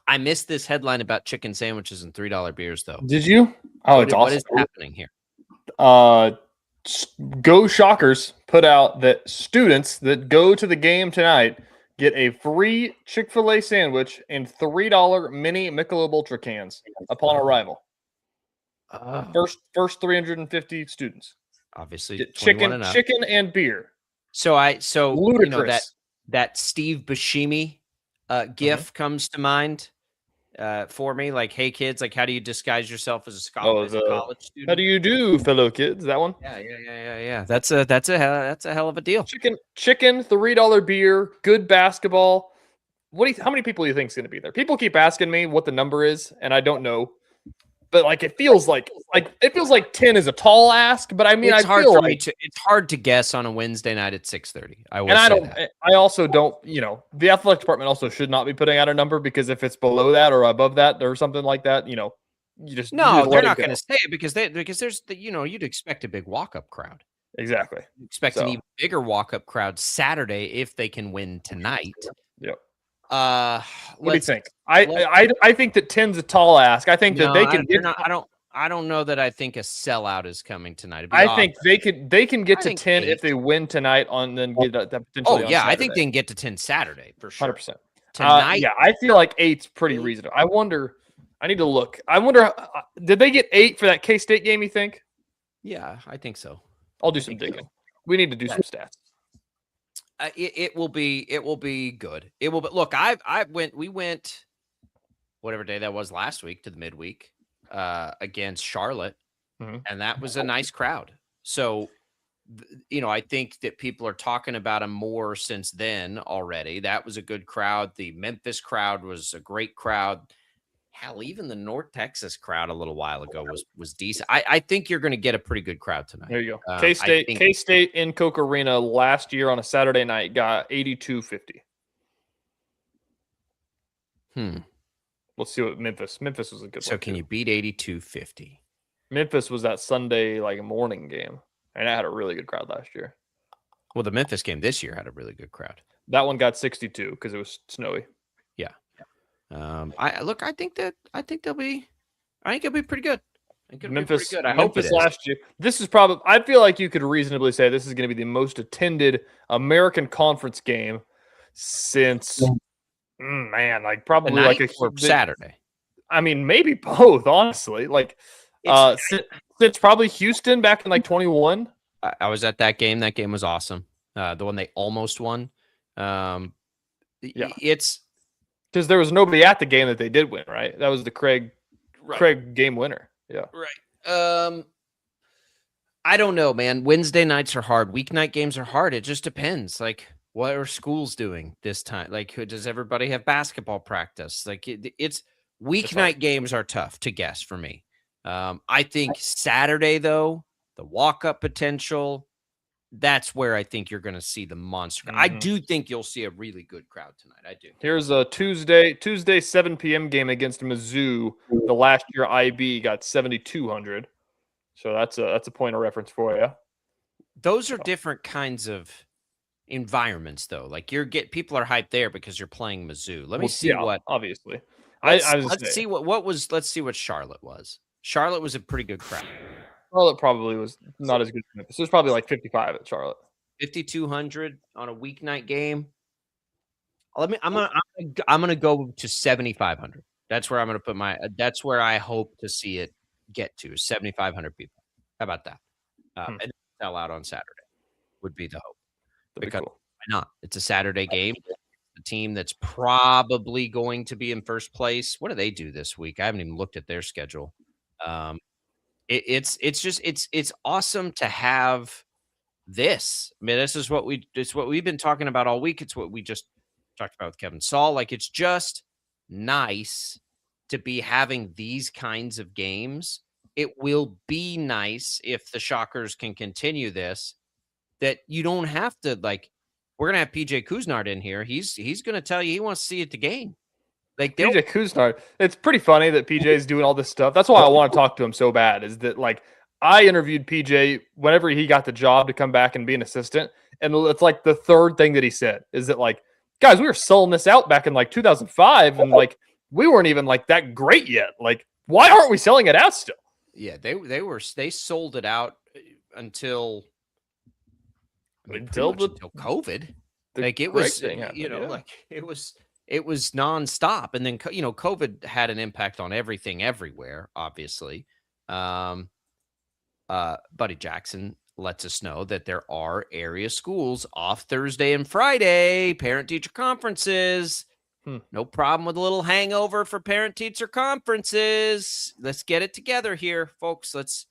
I missed this headline about chicken sandwiches and $3 beers, though. Did you? Oh, it's awesome. What is happening here? Go Shockers put out that students that go to the game tonight get a free Chick-fil-A sandwich and $3 mini Michelob Ultra cans upon arrival. First 350 students. Obviously, get chicken and beer. Ludicrous. That Steve Buscemi gif comes to mind for me. Like, hey kids, like, how do you disguise yourself as a college student? How do you do, fellow kids? That one. Yeah. That's a hell of a deal. Chicken, $3 beer, good basketball. How many people do you think is going to be there? People keep asking me what the number is, and I don't know. But like it feels like 10 is a tall ask, but I mean it's hard to guess on a Wednesday night at 6:30. I also don't, the athletic department also should not be putting out a number, because if it's below that or above that or something like that, they're not going to say it because there's you'd expect a big walk-up crowd. Exactly. You expect an even bigger walk-up crowd Saturday if they can win tonight. Yep. What do you think? I think that 10's a tall ask. I think that they can get. I don't know that I think a sellout is coming tonight. I think they can get to 10 if they win tonight then get that potentially. Oh yeah, I think they can get to 10 Saturday for sure. 100%. Tonight, I feel like 8's pretty reasonable. I need to look. I wonder, did they get 8 for that K-State game? You think? Yeah, I think so. I'll do some digging. We need to do some stats. It will be good. It will. But look, we went whatever day that was last week to the midweek against Charlotte, and that was a nice crowd. So, I think that people are talking about them more since then already. That was a good crowd. The Memphis crowd was a great crowd. Hell, even the North Texas crowd a little while ago was decent. I think you're going to get a pretty good crowd tonight. There you go. K-State in Coke Arena last year on a Saturday night got 8250. Let's see what Memphis was a good one. So can you beat 8250? Memphis was that Sunday morning game, and it had a really good crowd last year. Well, the Memphis game this year had a really good crowd. That one got 62 because it was snowy. Yeah. I think it'll be pretty good. Memphis, I hope it's last year. This is probably, I feel like you could reasonably say this is going to be the most attended American Conference game since, probably Saturday. I mean, maybe both, honestly. Since probably Houston back in 21. I was at that game. That game was awesome. The one they almost won. It's because there was nobody at the game that they did win, right? That was the Craig game winner. Yeah. Right. I don't know, man. Wednesday nights are hard. Weeknight games are hard. It just depends. What are schools doing this time? Does everybody have basketball practice? It's weeknight games are tough to guess for me. I think Saturday, though, the walk-up potential, that's where I think you're going to see the monster. I do think you'll see a really good crowd tonight. I do. Here's a Tuesday 7 p.m. game against Mizzou. The last year IB got 7,200. So that's a point of reference for you. Those are different kinds of environments, though. People are hyped there because you're playing Mizzou. Let me see what. Obviously, let's see what Charlotte was. Charlotte was a pretty good crowd. Charlotte probably was not as good as Memphis. There's probably 55 at Charlotte. 5,200 on a weeknight game. I'm gonna go to 7,500. That's where I'm gonna put that's where I hope to see it get to 7,500 people. How about that? And sell out on Saturday would be the hope. Because why not? It's a Saturday game. The team that's probably going to be in first place. What do they do this week? I haven't even looked at their schedule. It's awesome to have this. I mean, it's what we've been talking about all week. It's what we just talked about with Kevin Saul. It's just nice to be having these kinds of games. It will be nice if the Shockers can continue this, that you don't have to we're gonna have PJ Couisnard in here. He's gonna tell you he wants to see it the game. PJ Couisnard. It's pretty funny that PJ is doing all this stuff. That's why I want to talk to him so bad. Is that I interviewed PJ whenever he got the job to come back and be an assistant. And it's like the third thing that he said is that, like, guys, we were selling this out back in like 2005 and like we weren't even like that great yet. Like, why aren't we selling it out still? Yeah, they sold it out until COVID. Like it was, happened, like it was nonstop. And then, COVID had an impact on everything everywhere, obviously. Buddy Jackson lets us know that there are area schools off Thursday and Friday, parent-teacher conferences. No problem with a little hangover for parent-teacher conferences. Let's get it together here, folks. Let's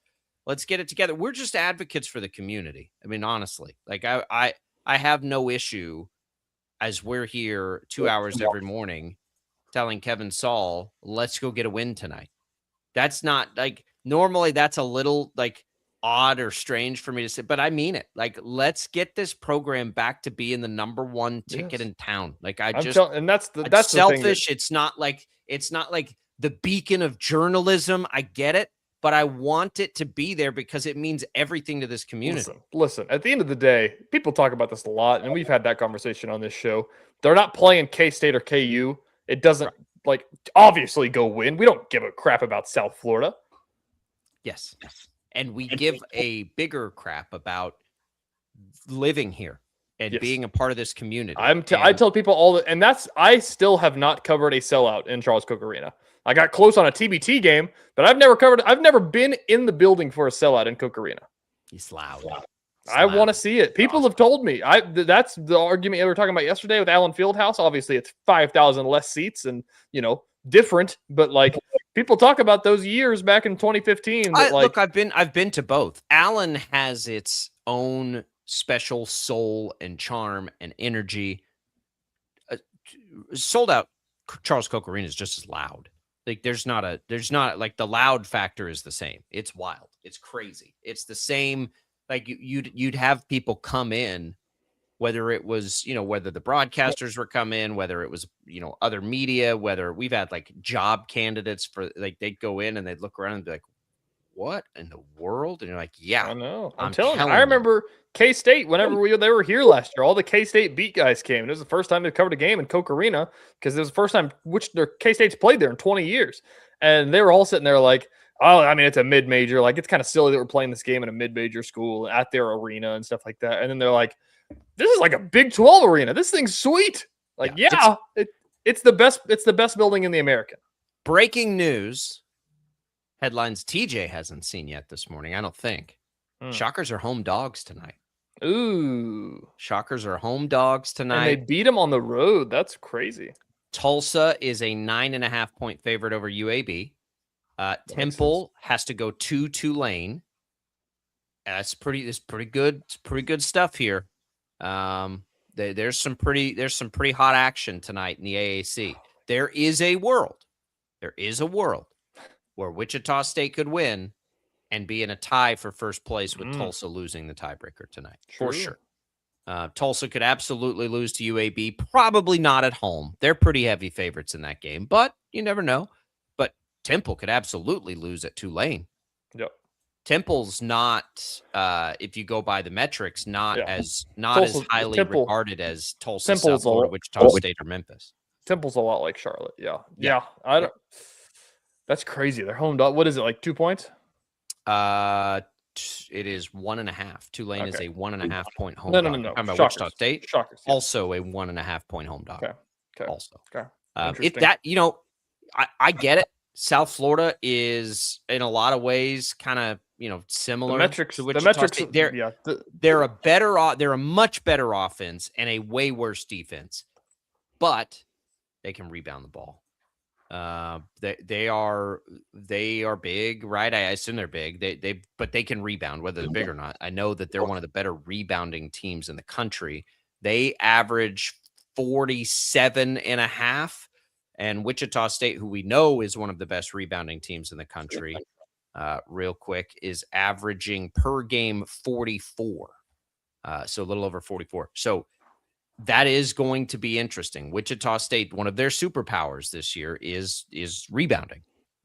get it together. We're just advocates for the community. I mean, honestly, like I have no issue as we're here 2 hours every morning telling Kevin Saul, let's go get a win tonight. That's not like normally that's a little like odd or strange for me to say, but I mean it. Like, let's get this program back to being the number one ticket in town. Like and that's selfish. The it's not like the beacon of journalism. I get it, but I want it to be there because it means everything to this community. Listen, at the end of the day, people talk about this a lot, and we've had that conversation on this show. They're not playing K-State or KU. It doesn't obviously go win. We don't give a crap about South Florida. Yes. And we give a bigger crap about living here and being a part of this community. I tell people and I still have not covered a sellout in Charles Cook Arena. I got close on a TBT game, but I've never been in the building for a sellout in Cook Arena. He's loud. I want to see it. People have told me. That's the argument we were talking about yesterday with Allen Fieldhouse. Obviously, it's 5,000 less seats and, different, but like people talk about those years back in 2015. Look, I've been to both. Allen has its own special soul and charm and energy. Sold out Charles Cook Arena is just as loud. Like there's not like the loud factor is the same. It's wild. It's crazy. It's the same. Like you'd have people come in, whether it was, whether the broadcasters were come in, whether it was, other media, whether we've had like job candidates for like, they'd go in and they'd look around and be like, what in the world? And you're like, yeah, I know. I'm telling you. I remember K-State, whenever they were here last year, all the K-State beat guys came. And it was the first time they covered a game in Coke Arena because it was the first time K-State's played there in 20 years. And they were all sitting there like, oh, I mean, it's a mid-major. Like, it's kind of silly that we're playing this game in a mid-major school at their arena and stuff like that. And then they're like, this is like a Big 12 arena. This thing's sweet. Like, it's the best. It's the best building in the American. Breaking news. Headlines TJ hasn't seen yet this morning, I don't think. Shockers are home dogs tonight. Ooh. Shockers are home dogs tonight. And they beat them on the road. That's crazy. Tulsa is a 9.5-point favorite over UAB. Temple has to go to Tulane. It's pretty good. It's pretty good stuff here. There's some pretty hot action tonight in the AAC. There is a world where Wichita State could win and be in a tie for first place with Tulsa losing the tiebreaker tonight. For sure. Tulsa could absolutely lose to UAB, probably not at home. They're pretty heavy favorites in that game, but you never know. But Temple could absolutely lose at Tulane. Yep. Temple's not, if you go by the metrics, as highly regarded as Tulsa, South Florida, Wichita State, or Memphis. Temple's a lot like Charlotte. Yeah. I don't. That's crazy. They're home dog. What is it, like 2 points? It is 1.5. Tulane is a 1.5 point home dog. No. I'm about Wichita State. Shockers. Yeah. Also a 1.5 point home dog. Okay. Also. Okay. I get it. South Florida is in a lot of ways kind of, similar to Wichita State. They're a much better offense and a way worse defense, but they can rebound the ball. They are big, right? I assume they're big. But they can rebound, whether they're big or not. I know that they're one of the better rebounding teams in the country. They average 47.5, and Wichita State, who we know is one of the best rebounding teams in the country, real quick, is averaging per game 44. So a little over 44. So that is going to be interesting. Wichita State, one of their superpowers this year is rebounding.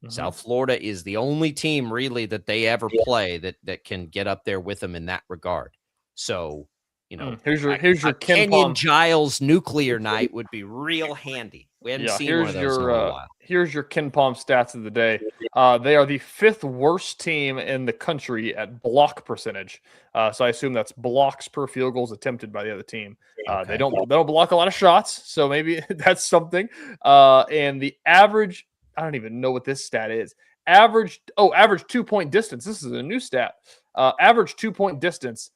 South Florida is the only team really that they ever play that can get up there with them in that regard. So, here's your Kenyon Giles nuclear night would be real handy. We hadn't seen one of those in a while. Here's your Ken Palm stats of the day. They are the 5th worst team in the country at block percentage. So I assume that's blocks per field goals attempted by the other team. They don't block a lot of shots, so maybe that's something. And the average, I don't even know what this stat is. Average 2-point distance. This is a new stat. Average 2-point distance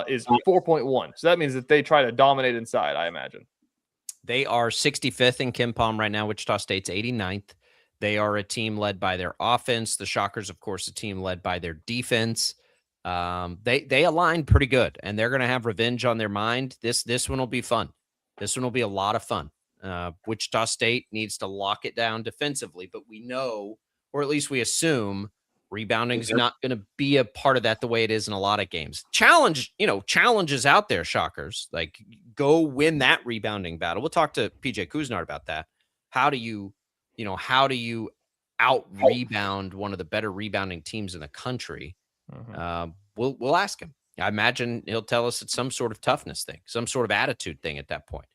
is 4.1. So that means that they try to dominate inside, I imagine. They are 65th in Ken Palm right now. Wichita State's 89th. They are a team led by their offense. The Shockers, of course, a team led by their defense. They align pretty good, and they're going to have revenge on their mind. This one will be fun. This one will be a lot of fun. Wichita State needs to lock it down defensively, but we know, or at least we assume, rebounding is not going to be a part of that the way it is in a lot of games. Challenges out there, Shockers. Like, go win that rebounding battle. We'll talk to PJ Couisnard about that. How do you out rebound one of the better rebounding teams in the country? We'll ask him. I imagine he'll tell us it's some sort of toughness thing, some sort of attitude thing at that point.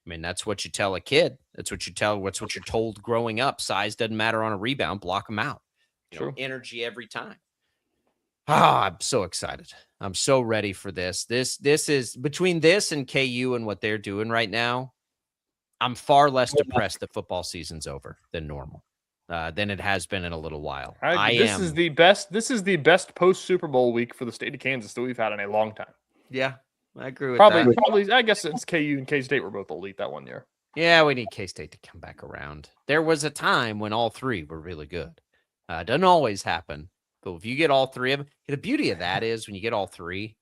I mean, that's what you tell a kid. That's what you're told growing up. Size doesn't matter on a rebound. Block them out. Energy every time. I'm so excited. I'm so ready for this. This is between this and KU and what they're doing right now. I'm far less depressed that football season's over than normal, than it has been in a little while. This is the best post Super Bowl week for the state of Kansas that we've had in a long time. Yeah, I agree with that. Probably, I guess since KU and K-State were both elite that one year. Yeah, we need K-State to come back around. There was a time when all three were really good. Doesn't always happen, but if you get all three of them, the beauty of that is when you get all three,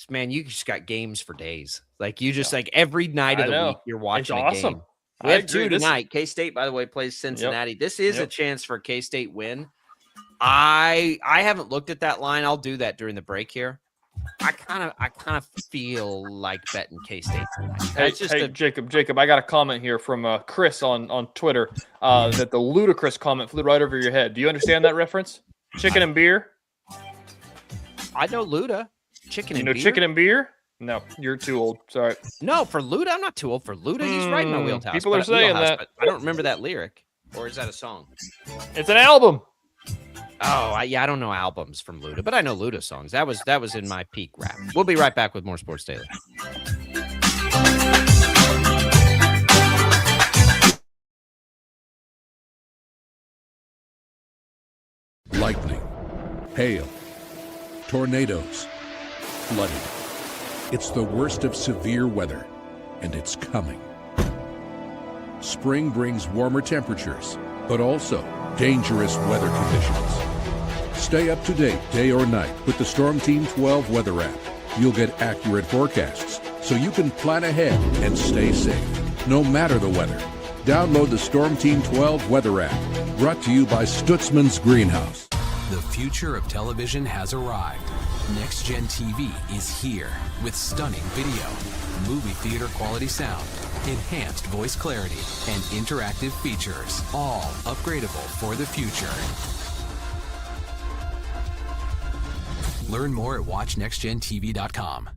man, you just got games for days. Like you just like every night of the week, you're watching a game. We have two tonight. K-State, by the way, plays Cincinnati. This is a chance for a K-State win. I haven't looked at that line. I'll do that during the break here. I kind of feel like betting K-State tonight. Jacob, I got a comment here from Chris on Twitter that the ludicrous comment flew right over your head. Do you understand that reference? Chicken and beer? I know Luda. Chicken and beer? Chicken and beer? No, you're too old. Sorry. No, for Luda, I'm not too old for Luda. He's right in my wheelhouse. People are saying that. But I don't remember that lyric. Or is that a song? It's an album. Oh, I don't know albums from Luda, but I know Luda songs. That was in my peak rap. We'll be right back with more Sports Daily. Lightning, hail, tornadoes, flooding. It's the worst of severe weather, and it's coming. Spring brings warmer temperatures, but also dangerous weather conditions. Stay up to date day or night with the Storm Team 12 weather app. You'll get accurate forecasts so you can plan ahead and stay safe, no matter the weather. Download the Storm Team 12 weather app, brought to you by Stutzman's Greenhouse. The future of television has arrived. Next Gen TV is here with stunning video, movie theater quality sound, enhanced voice clarity, and interactive features, all upgradable for the future. Learn more at watchnextgentv.com.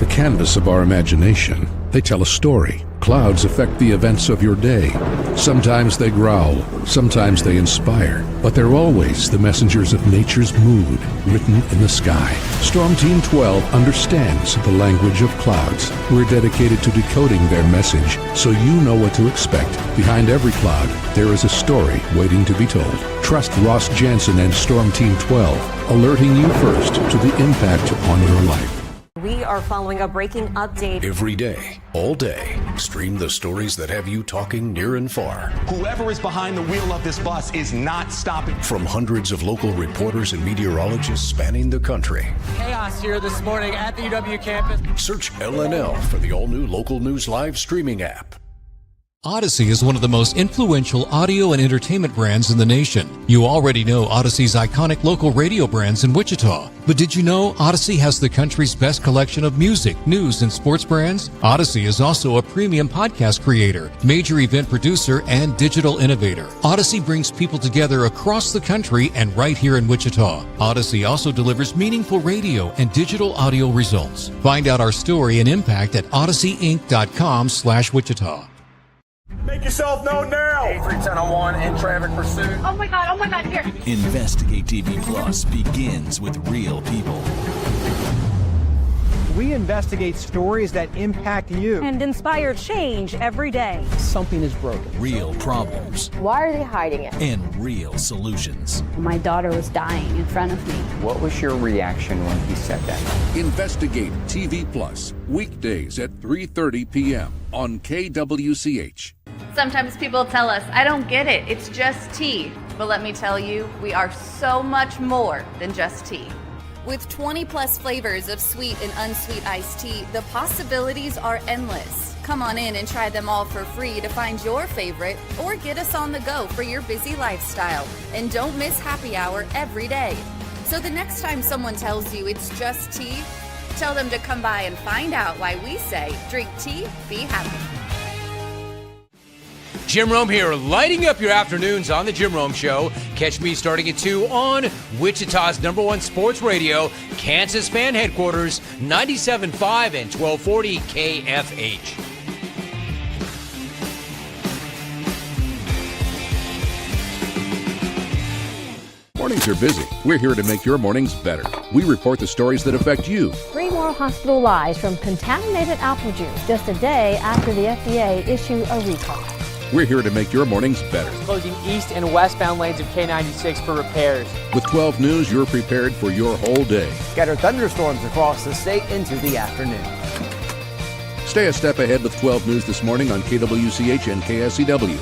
Canvas of our imagination. They tell a story. Clouds affect the events of your day. Sometimes they growl, sometimes they inspire, but they're always the messengers of nature's mood, written in the sky. Storm Team 12 understands the language of clouds. We're dedicated to decoding their message, so you know what to expect. Behind every cloud, there is a story waiting to be told. Trust Ross Jansen and Storm Team 12, alerting you first to the impact on your life. We are following a breaking update. Every day, all day, stream the stories that have you talking near and far. Whoever is behind the wheel of this bus is not stopping. From hundreds of local reporters and meteorologists spanning the country. Chaos here this morning at the UW campus. Search LNL for the all-new Local News Live streaming app. Odyssey is one of the most influential audio and entertainment brands in the nation. You already know Odyssey's iconic local radio brands in Wichita. But did you know Odyssey has the country's best collection of music, news, and sports brands? Odyssey is also a premium podcast creator, major event producer, and digital innovator. Odyssey brings people together across the country and right here in Wichita. Odyssey also delivers meaningful radio and digital audio results. Find out our story and impact at odysseyinc.com/Wichita. Make yourself known now. 310-1 in traffic pursuit. Oh my God, here. Investigate TV Plus begins with real people. We investigate stories that impact you. And inspire change every day. Something is broken. Real problems. Why are they hiding it? And real solutions. My daughter was dying in front of me. What was your reaction when he said that? Investigate TV Plus, weekdays at 3:30 p.m. on KWCH. Sometimes people tell us, I don't get it, it's just tea. But let me tell you, we are so much more than just tea. With 20 plus flavors of sweet and unsweet iced tea, the possibilities are endless. Come on in and try them all for free to find your favorite or get us on the go for your busy lifestyle. And don't miss happy hour every day. So the next time someone tells you it's just tea, tell them to come by and find out why we say drink tea, be happy. Jim Rome here, lighting up your afternoons on The Jim Rome Show. Catch me starting at 2 on Wichita's #1 sports radio, Kansas Fan Headquarters, 97.5 and 1240 KFH. Mornings are busy. We're here to make your mornings better. We report the stories that affect you. 3 more hospital lies from contaminated apple juice just a day after the FDA issued a recall. We're here to make your mornings better. Closing east and westbound lanes of K96 for repairs. With 12 News, you're prepared for your whole day. Scattered thunderstorms across the state into the afternoon. Stay a step ahead with 12 News this morning on KWCH and KSCW.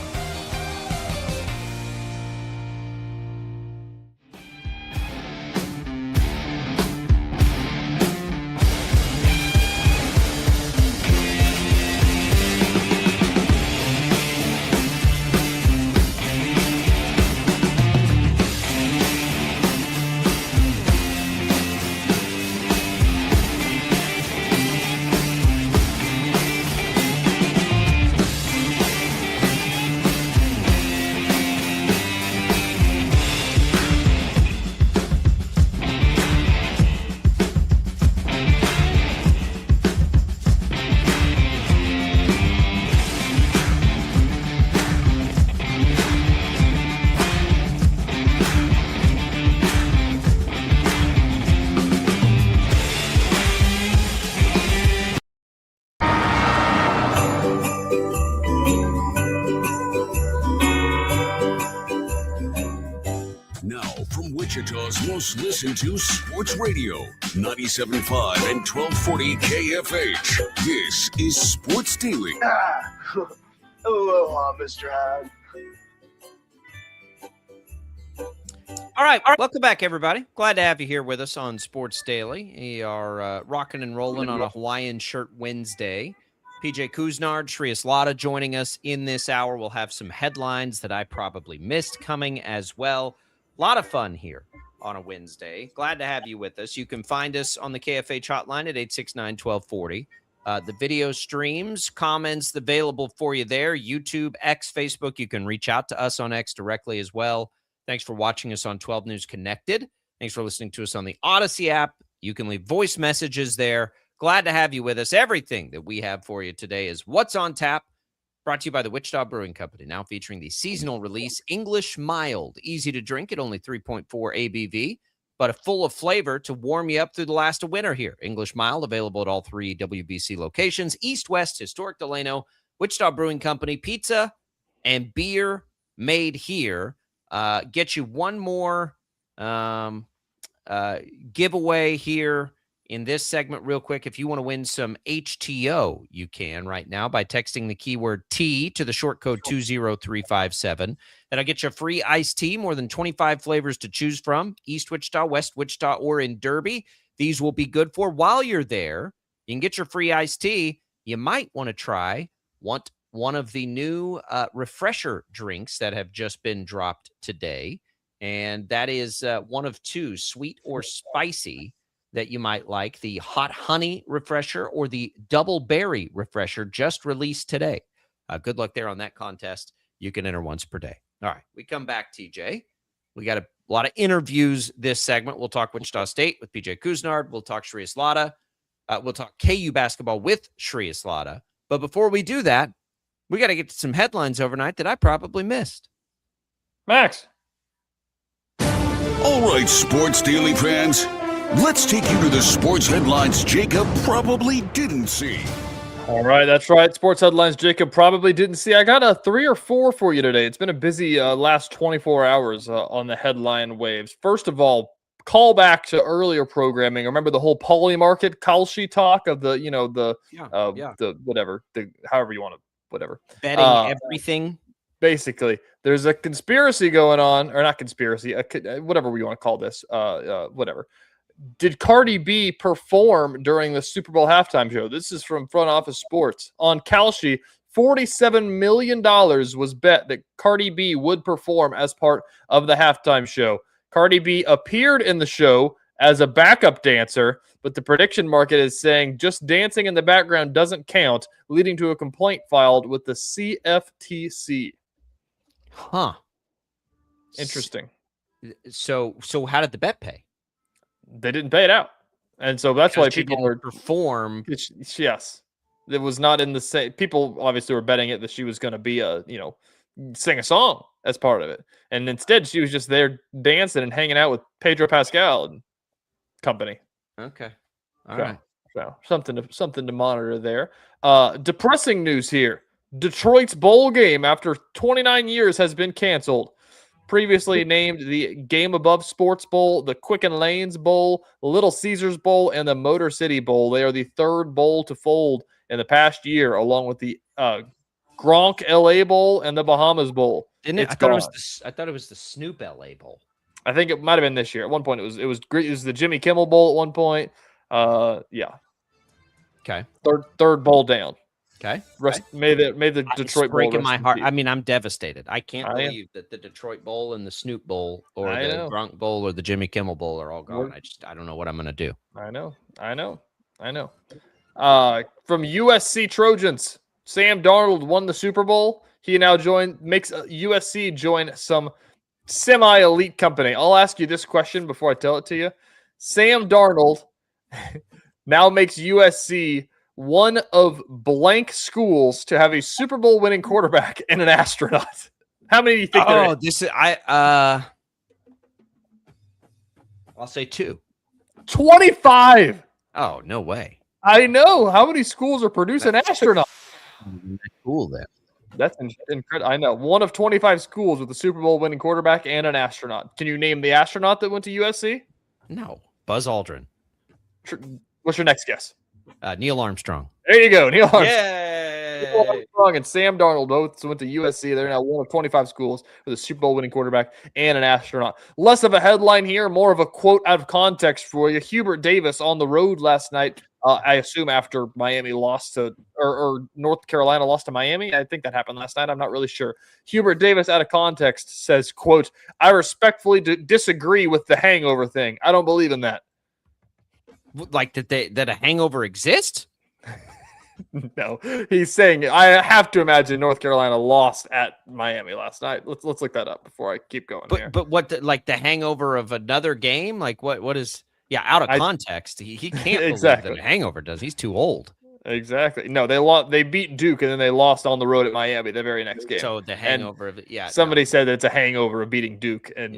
Wichita's most listened to sports radio, 97.5 and 1240 KFH. This is Sports Daily. Aloha, Mr. Hyde. All right. Welcome back, everybody. Glad to have you here with us on Sports Daily. We are rocking and rolling on a Hawaiian Shirt Wednesday. PJ Couisnard, Shreyas Laddha joining us in this hour. We'll have some headlines that I probably missed coming as well. A lot of fun here on a Wednesday. Glad to have you with us. You can find us on the KFH hotline at 869-1240. The video streams, comments available for you there. YouTube, X, Facebook. You can reach out to us on X directly as well. Thanks for watching us on 12 News Connected. Thanks for listening to us on the Odyssey app. You can leave voice messages there. Glad to have you with us. Everything that we have for you today is What's on Tap, brought to you by the Wichita Brewing Company, now featuring the seasonal release English Mild. Easy to drink at only 3.4 ABV, but full of flavor to warm you up through the last of winter here. English Mild, available at all 3 WBC locations, East, West, Historic Delano, Wichita Brewing Company, pizza and beer made here. Get you one more giveaway here In this segment, real quick, if you want to win some HTO, you can right now by texting the keyword T to the short code 20357. That'll get you a free iced tea, more than 25 flavors to choose from, East Wichita, West Wichita, or in Derby. These will be good for while you're there. You can get your free iced tea. You might want to try one of the new refresher drinks that have just been dropped today. And that is one of two, sweet or spicy, that you might like, the hot honey refresher or the double berry refresher just released today. Good luck there on that contest. You can enter once per day. All right, we come back, TJ. We got a lot of interviews this segment. We'll talk Wichita State with PJ Couisnard. We'll talk Shreyas Laddha. We'll talk KU basketball with Shreyas Laddha. But before we do that, we got to get to some headlines overnight that I probably missed. Max. All right, Sports Daily fans. Let's take you to the sports headlines Jacob probably didn't see. All right, that's right. Sports headlines Jacob probably didn't see. I got a 3 or 4 for you today. It's been a busy last 24 hours on the headline waves. First of all, call back to earlier programming. Remember the whole Poly Market Kalshi talk of the whatever, however you want to, whatever. Betting everything. Basically, there's a conspiracy going on, or not conspiracy, whatever we want to call this, whatever. Did Cardi B perform during the Super Bowl halftime show? This is from Front Office Sports. On Kalshi, $47 million was bet that Cardi B would perform as part of the halftime show. Cardi B appeared in the show as a backup dancer, but the prediction market is saying just dancing in the background doesn't count, leading to a complaint filed with the CFTC. Huh. Interesting. So how did the bet pay? They didn't pay it out. And so that's why people were perform. Yes. It was not in the same. People obviously were betting it that she was going to be sing a song as part of it. And instead she was just there dancing and hanging out with Pedro Pascal and company. Okay. All right. So something to monitor there. Depressing news here. Detroit's bowl game after 29 years has been canceled. Previously named the Game Above Sports Bowl, the Quicken Lanes Bowl, Little Caesars Bowl, and the Motor City Bowl. They are the third bowl to fold in the past year, along with the Gronk LA Bowl and the Bahamas Bowl. I thought it was the Snoop LA Bowl. I think it might have been this year. At one point, it was the Jimmy Kimmel Bowl. At one point, yeah. Okay. Third bowl down. Okay. May the Detroit Bowl breaking my heart. I mean, I'm devastated. I can't believe that the Detroit Bowl and the Snoop Bowl or the Gronk Bowl or the Jimmy Kimmel Bowl are all gone. I don't know what I'm going to do. I know. From USC Trojans, Sam Darnold won the Super Bowl. He now makes USC join some semi-elite company. I'll ask you this question before I tell it to you. Sam Darnold now makes USC one of blank schools to have a Super Bowl winning quarterback and an astronaut. How many do you think there is? I'll say 2. 25. Oh, no way. I know. How many schools are producing astronauts? Cool then. That's incredible. I know. One of 25 schools with a Super Bowl winning quarterback and an astronaut. Can you name the astronaut that went to USC? No. Buzz Aldrin. What's your next guess? Neil Armstrong. There you go. Neil Armstrong. Yay! Neil Armstrong and Sam Darnold both went to USC. They're now one of 25 schools with a Super Bowl winning quarterback and an astronaut. Less of a headline here, more of a quote out of context for you. Hubert Davis on the road last night, I assume after Miami lost to, or North Carolina lost to Miami. I think that happened last night. I'm not really sure. Hubert Davis out of context says, quote, "I respectfully disagree with the hangover thing. I don't believe in that." Like that a hangover exists? No, he's saying I have to imagine North Carolina lost at Miami last night. Let's look that up before I keep going. But what the hangover of another game? Like what is? Yeah, out of context, he can't exactly believe that a hangover does. He's too old. Exactly. No, they lost. They beat Duke, and then they lost on the road at Miami the very next game. So the hangover of it, Somebody said that it's a hangover of beating Duke, and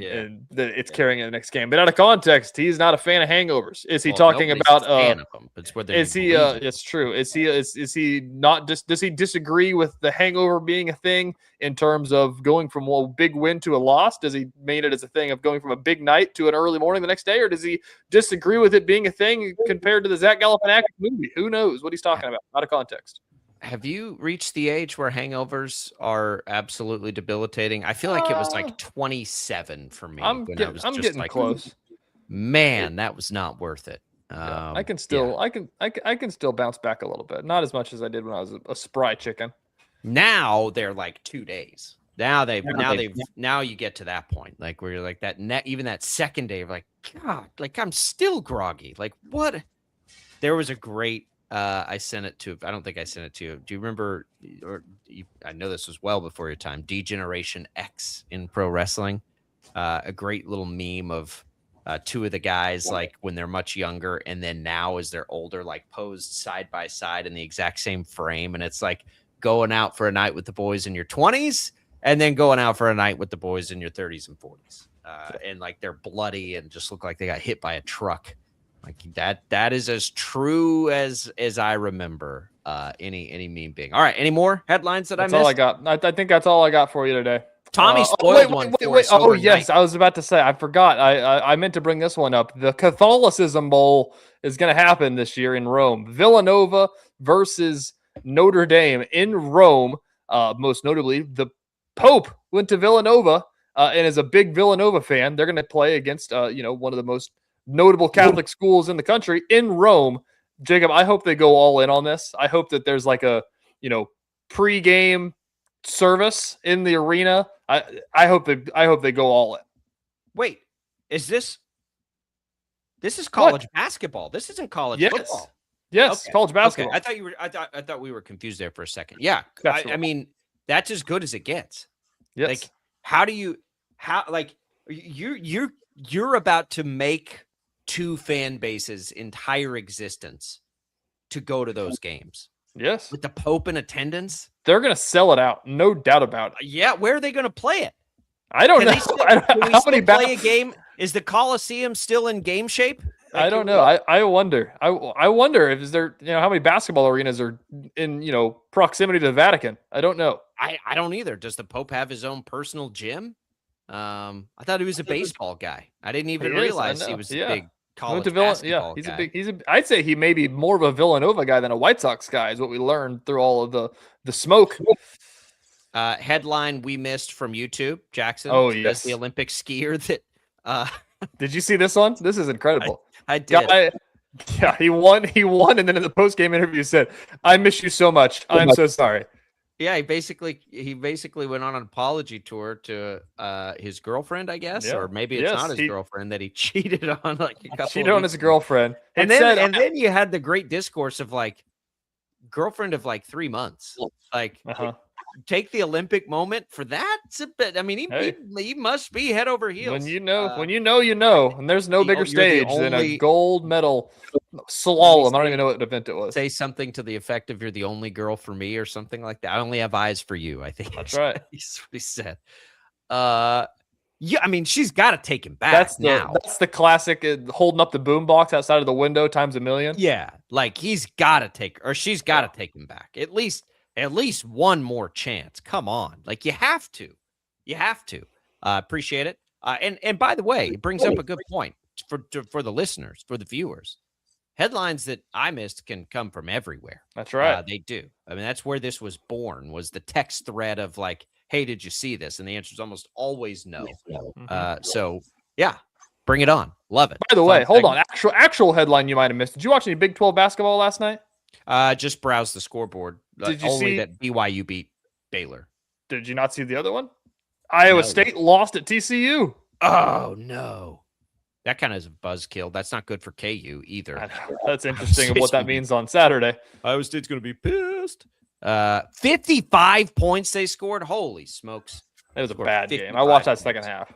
that it's carrying in the next game. But out of context, he's not a fan of hangovers. Is he talking about? Fan of them. It's where is he? It's true. Is he not? Does he disagree with the hangover being a thing in terms of going from a big win to a loss? Does he mean it as a thing of going from a big night to an early morning the next day, or does he disagree with it being a thing compared to the Zach Galifianakis movie? Who knows what he's talking about? Out of context. Have you reached the age where hangovers are absolutely debilitating? I feel like it was like 27 for me. I'm getting close. Man, that was not worth it. I can still bounce back a little bit. Not as much as I did when I was a spry chicken. Now they're like 2 days. Now you get to that point, like where you're like even that second day of like, God, like I'm still groggy. Like what? There was a great. I sent it to. I don't think I sent it to you. Do you remember? I know this was well before your time. D-Generation X in pro wrestling. A great little meme of two of the guys like when they're much younger, and then now as they're older, like posed side by side in the exact same frame, and it's like going out for a night with the boys in your 20s, and then going out for a night with the boys in your 30s and 40s, and like they're bloody and just look like they got hit by a truck. Like that is as true as I remember any meme being. All right, any more headlines that I missed? That's all I got. I think that's all I got for you today. Tommy spoiled one for us. Oh yes, I was about to say. I forgot. I meant to bring this one up. The Catholicism Bowl is going to happen this year in Rome. Villanova versus Notre Dame in Rome. Most notably, the Pope went to Villanova and is a big Villanova fan. They're going to play against one of the most notable Catholic schools in the country in Rome. Jacob, I hope they go all in on this. I hope that there's like a, pre-game service in the arena. I hope they go all in. Wait, this is college basketball. This isn't college football. Yes, okay. College basketball. Okay. I thought we were confused there for a second. Yeah. I mean, that's as good as it gets. Yes. Like you're about to make two fan bases' entire existence to go to those games. Yes. With the Pope in attendance. They're going to sell it out. No doubt about it. Yeah. Where are they going to play it? I don't know. Play a game? Is the Coliseum still in game shape? Like, I don't know. I wonder. I wonder if there, how many basketball arenas are in, proximity to the Vatican. I don't know. I don't either. Does the Pope have his own personal gym? I thought he was a baseball guy. I didn't even realize he was a big college basketball guy. I'd say he may be more of a Villanova guy than a White Sox guy, is what we learned through all of the smoke. Headline we missed from YouTube. Jackson. Oh, yes. The Olympic skier that. Did you see this one? This is incredible. I did. He won. And then in the post-game interview said, "I miss you so much. I'm so sorry." Yeah, he basically went on an apology tour to his girlfriend, I guess, or maybe it's not his girlfriend that he cheated on. Like a couple cheated on his girlfriend, and then you had the great discourse of like girlfriend of like 3 months. Like take the Olympic moment for that. It's a bit. I mean, he must be head over heels. When you know, and there's no bigger stage than a gold medal slalom. I don't even know what event it was. Say something to the effect of "You're the only girl for me" or something like that. I only have eyes for you. I think that's right. That's what he said. Yeah, I mean, she's got to take him back. That's the classic holding up the boombox outside of the window times a million. Yeah, like she's got to take him back. At least one more chance. Come on. Like you have to. Appreciate it. And by the way, it brings up a good point for the listeners, for the viewers. Headlines that I missed can come from everywhere. That's right. They do. I mean, that's where this was born, was the text thread of like, "Hey, did you see this?" And the answer is almost always no. So yeah, bring it on. Love it. By the way, hold on. Actual headline you might have missed. Did you watch any Big 12 basketball last night? Just browse the scoreboard. Did you see that BYU beat Baylor? Did you not see the other one? Iowa State lost at TCU. Oh no, that kind of is a buzzkill. That's not good for KU either. That's interesting of what that means on Saturday. Iowa State's going to be pissed. 55 points they scored. Holy smokes! It was a bad game. I watched that second half.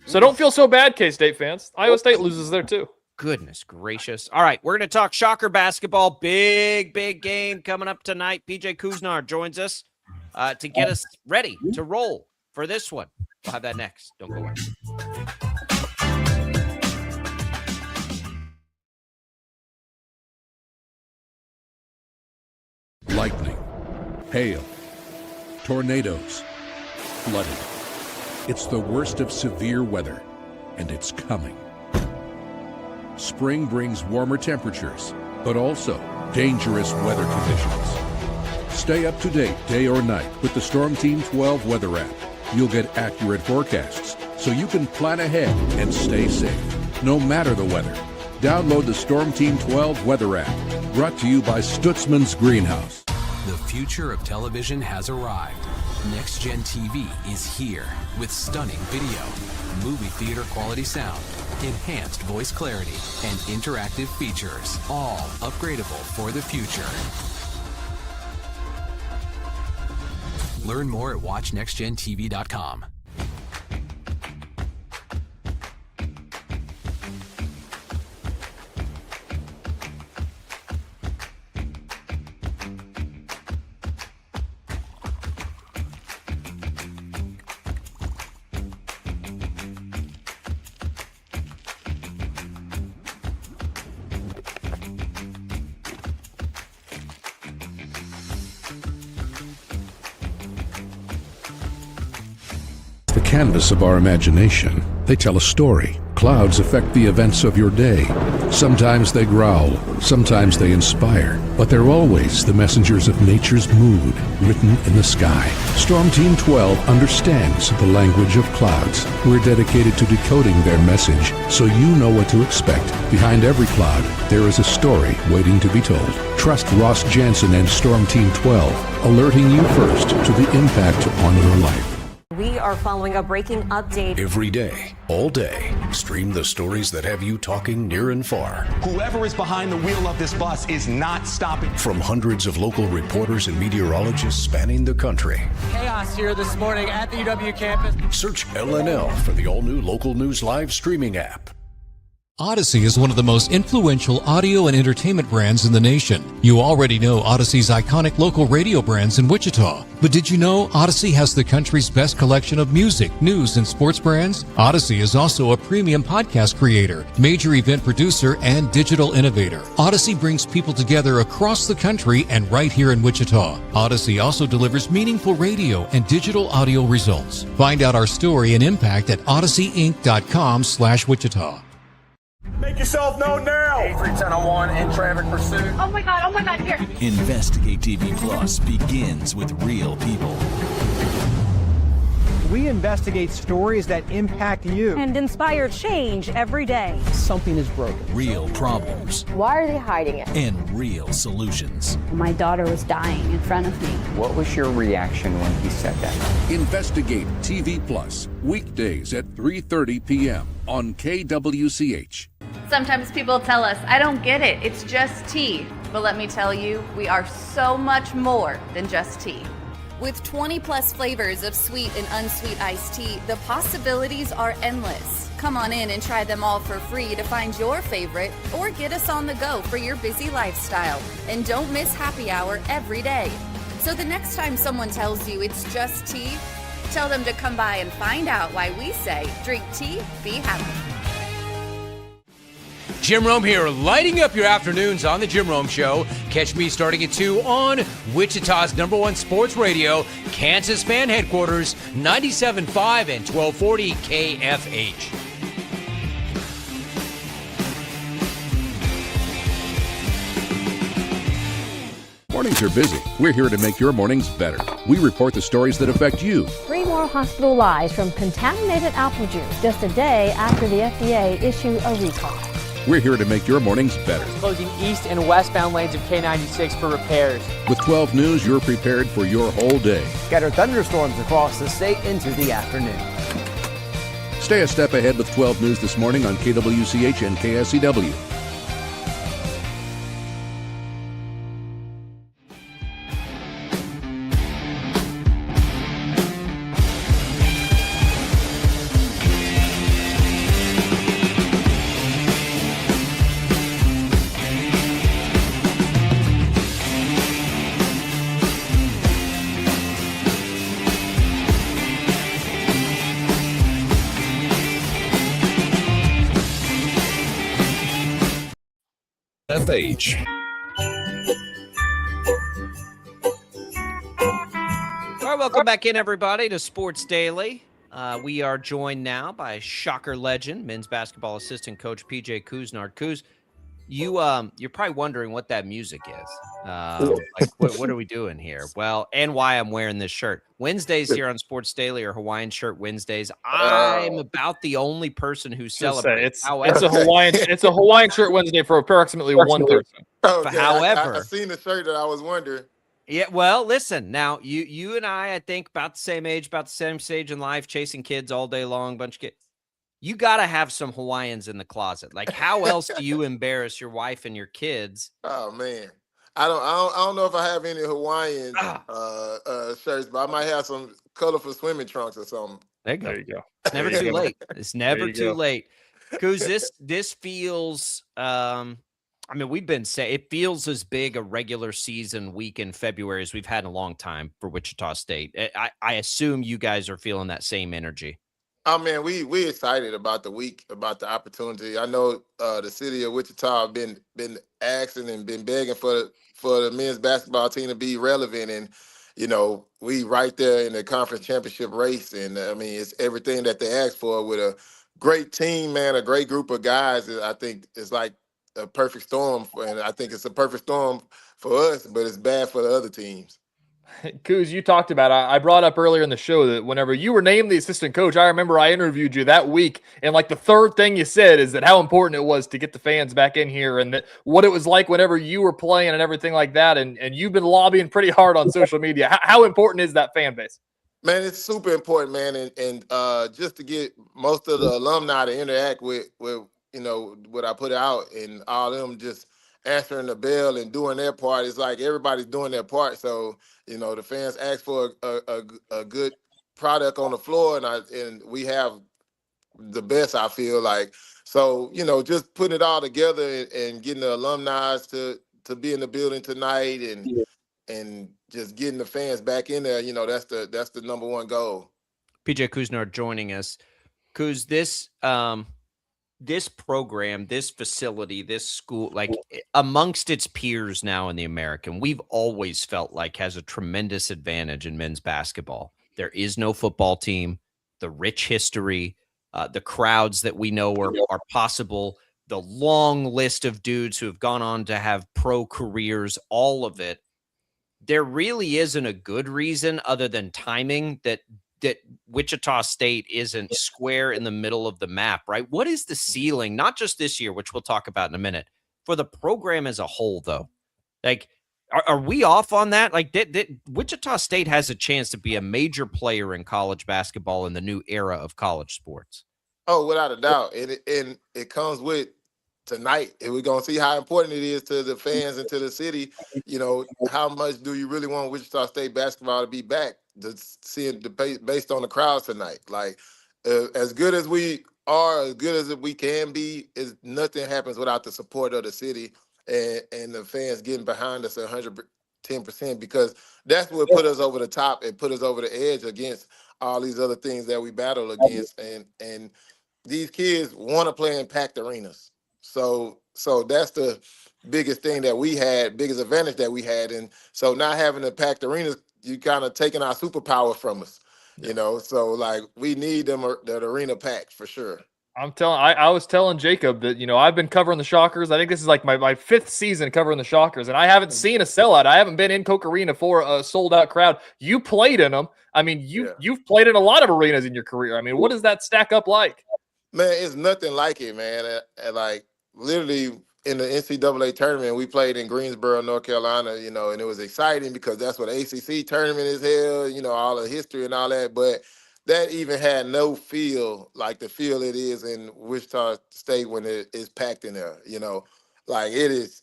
So don't feel so bad, K-State fans. Iowa State loses there too. Goodness gracious. All right, we're going to talk Shocker basketball. Big game coming up tonight. PJ Couisnard joins us to get us ready to roll for this one. We'll have that next. Don't go away. Lightning, hail, tornadoes, flooding. It's the worst of severe weather, and it's coming. Spring brings warmer temperatures, but also dangerous weather conditions. Stay up to date day or night with the Storm Team 12 weather app. You'll get accurate forecasts, so you can plan ahead and stay safe, no matter the weather. Download the Storm Team 12 weather app, brought to you by Stutzman's Greenhouse. The future of television has arrived. Next Gen TV is here with stunning video, movie theater quality sound, enhanced voice clarity, and interactive features, all upgradable for the future. Learn more at watchnextgentv.com. Canvas of our imagination. They tell a story. Clouds affect the events of your day. Sometimes they growl, sometimes they inspire, but they're always the messengers of nature's mood, written in the sky. Storm Team 12 understands the language of clouds. We're dedicated to decoding their message, so you know what to expect. Behind every cloud, there is a story waiting to be told. Trust Ross Jansen and Storm Team 12, alerting you first to the impact on your life. We are following a breaking update. Every day, all day, stream the stories that have you talking near and far. Whoever is behind the wheel of this bus is not stopping. From hundreds of local reporters and meteorologists spanning the country. Chaos here this morning at the UW campus. Search LNL for the all-new Local News Live streaming app. Odyssey is one of the most influential audio and entertainment brands in the nation. You already know Odyssey's iconic local radio brands in Wichita. But did you know Odyssey has the country's best collection of music, news, and sports brands? Odyssey is also a premium podcast creator, major event producer, and digital innovator. Odyssey brings people together across the country and right here in Wichita. Odyssey also delivers meaningful radio and digital audio results. Find out our story and impact at odysseyinc.com/Wichita. Make yourself known now. 310-1 in traffic pursuit. Oh my God, here. Investigate TV Plus begins with real people. We investigate stories that impact you. And inspire change every day. Something is broken. Real problems. Why are they hiding it? And real solutions. My daughter was dying in front of me. What was your reaction when he said that? Investigate TV Plus, weekdays at 3:30 p.m. on KWCH. Sometimes people tell us, I don't get it, it's just tea. But let me tell you, we are so much more than just tea. With 20 plus flavors of sweet and unsweet iced tea, the possibilities are endless. Come on in and try them all for free to find your favorite or get us on the go for your busy lifestyle. And don't miss happy hour every day. So the next time someone tells you it's just tea, tell them to come by and find out why we say, drink tea, be happy. Jim Rome here, lighting up your afternoons on The Jim Rome Show. Catch me starting at 2 on Wichita's #1 sports radio, Kansas fan headquarters, 97.5 and 1240 KFH. Mornings are busy. We're here to make your mornings better. We report the stories that affect you. 3 more hospital lies from contaminated apple juice just a day after the FDA issued a recall. We're here to make your mornings better. Closing east and westbound lanes of K96 for repairs. With 12 News, you're prepared for your whole day. Scattered thunderstorms across the state into the afternoon. Stay a step ahead with 12 News this morning on KWCH and KSCW. FH. All right, welcome back in, everybody, to Sports Daily. We are joined now by Shocker legend, men's basketball assistant coach PJ Couisnard. Couz, you're probably wondering what that music is. Like, what are we doing here? Well, and why I'm wearing this shirt. Wednesdays here on Sports Daily are Hawaiian Shirt Wednesdays. I'm about the only person who celebrates. It's a Hawaiian Shirt Wednesday for approximately one person. Okay, However, I seen the shirt that I was wondering. Yeah, well, listen, now you and I think about the same age, about the same stage in life, chasing kids all day long, bunch of kids. You got to have some Hawaiians in the closet. Like, how else do you embarrass your wife and your kids? Oh man, I don't know if I have any Hawaiian shirts, but I might have some colorful swimming trunks or something. There you go. It's never too late. It's never too late. Because this feels. I mean, we've been saying it feels as big a regular season week in February as we've had in a long time for Wichita State. I assume you guys are feeling that same energy. Oh man, we excited about the week, about the opportunity. I know the city of Wichita have been asking and been begging for the men's basketball team to be relevant, and we right there in the conference championship race, and I mean it's everything that they asked for with a great team, man, a great group of guys. I think it's like a perfect storm, and I think it's a perfect storm for us, but it's bad for the other teams. Couz, you talked about, I brought up earlier in the show that whenever you were named the assistant coach, I remember I interviewed you that week, and like the third thing you said is that how important it was to get the fans back in here, and that what it was like whenever you were playing and everything like that, and you've been lobbying pretty hard on social media. How important is that fan base? Man, it's super important, man, and just to get most of the alumni to interact with what I put out, and all them just answering the bell and doing their part. It's like everybody's doing their part. So, the fans ask for a good product on the floor, and we have the best, I feel like. So, just putting it all together and getting the alumni to be in the building tonight, and just getting the fans back in there, that's the number one goal. PJ Couisnard joining us. Couz, this program, this facility, this school, like amongst its peers now in the American, we've always felt like has a tremendous advantage in men's basketball. There is no football team, the rich history, the crowds that we know are possible, the long list of dudes who have gone on to have pro careers, all of it. There really isn't a good reason other than timing that Wichita State isn't square in the middle of the map, right? What is the ceiling, not just this year, which we'll talk about in a minute, for the program as a whole, though? Like, are we off on that? Like, Wichita State has a chance to be a major player in college basketball in the new era of college sports. Oh, without a doubt. And it comes with tonight. And we're going to see how important it is to the fans and to the city. How much do you really want Wichita State basketball to be back? Based on the crowds tonight. Like, as good as we are, as good as we can be, nothing happens without the support of the city and the fans getting behind us 110%, because that's what put us over the top and put us over the edge against all these other things that we battle against. And these kids want to play in packed arenas. So that's the biggest thing that we had, biggest advantage that we had. And so not having the packed arenas, you kind of taking our superpower from us, So like we need that arena packed for sure. I was telling Jacob that, I've been covering the Shockers. I think this is like my fifth season covering the Shockers, and I haven't seen a sellout. I haven't been in Coke Arena for a sold out crowd. You played in them. I mean, you've played in a lot of arenas in your career. I mean, what does that stack up like? Man, it's nothing like it, man. Like literally in the NCAA tournament, we played in Greensboro, North Carolina, and it was exciting because that's what ACC tournament is held, all the history and all that. But that even had no feel like the feel it is in Wichita State when it is packed in there, Like it is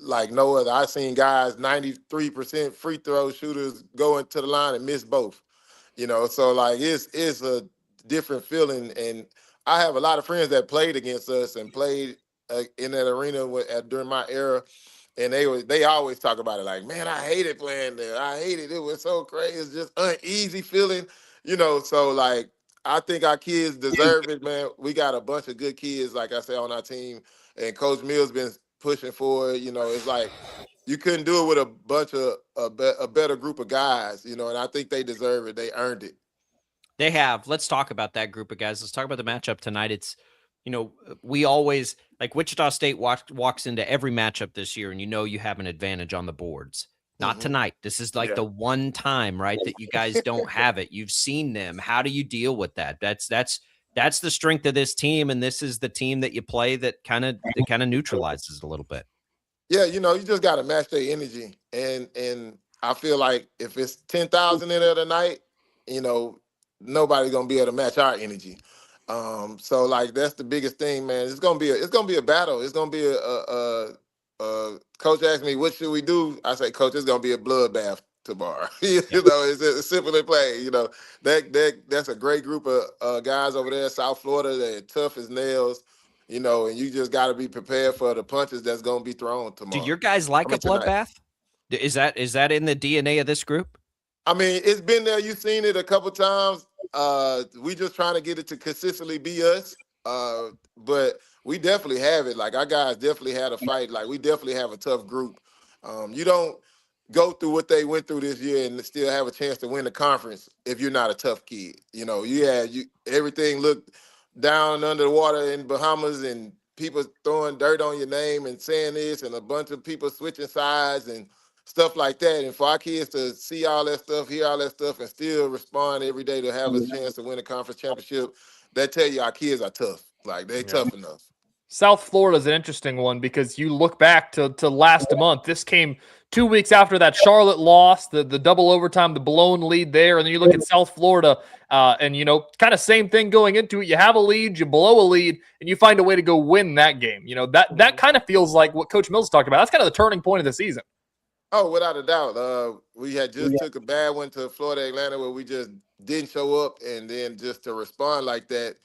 like no other. I've seen guys 93% free throw shooters go into the line and miss both, So like it's a different feeling. And I have a lot of friends that played against us and played in that arena during my era, and they always talk about it like, man, I hated playing there. I hated it. It was so crazy. It's just uneasy feeling, So like, I think our kids deserve it, man. We got a bunch of good kids, like I said, on our team, and Coach Mill's been pushing for it. It's like you couldn't do it with a bunch of a better group of guys, and I think they deserve it. They earned it. They have. Let's talk about that group of guys. Let's talk about the matchup tonight. It's, we always, like, Wichita State walks into every matchup this year, and you have an advantage on the boards. Not tonight. This is like the one time, right, that you guys don't have it. You've seen them. How do you deal with that? That's the strength of this team, and this is the team that you play that kind of neutralizes it a little bit. Yeah, you just got to match their energy, and I feel like if it's 10,000 in there tonight, nobody's gonna be able to match our energy. So like that's the biggest thing, man. It's gonna be a battle. It's gonna be coach asked me, what should we do? I say, coach, it's gonna be a bloodbath tomorrow. It's simply play. That's a great group of guys over there, South Florida. They're tough as nails. And you just got to be prepared for the punches that's going to be thrown tomorrow. Do your guys like a bloodbath? Is that in the DNA of this group? I mean, it's been there. You've seen it a couple times. We just trying to get it to consistently be us. But we definitely have it. Like, our guys definitely had a fight. Like, we definitely have a tough group. You don't go through what they went through this year and still have a chance to win the conference if you're not a tough kid. Everything looked down under the water in Bahamas and people throwing dirt on your name and saying this and a bunch of people switching sides and stuff like that. And for our kids to see all that stuff, hear all that stuff, and still respond every day to have a chance to win a conference championship, that tell you our kids are tough. Like, they tough enough. South Florida is an interesting one because you look back to last month. This came 2 weeks after that Charlotte loss, the double overtime, the blown lead there. And then you look at South Florida and, kind of same thing going into it. You have a lead, you blow a lead, and you find a way to go win that game. That kind of feels like what Coach Mills talked about. That's kind of the turning point of the season. Oh, without a doubt. We had just took a bad one to Florida Atlanta where we just didn't show up, and then just to respond like that,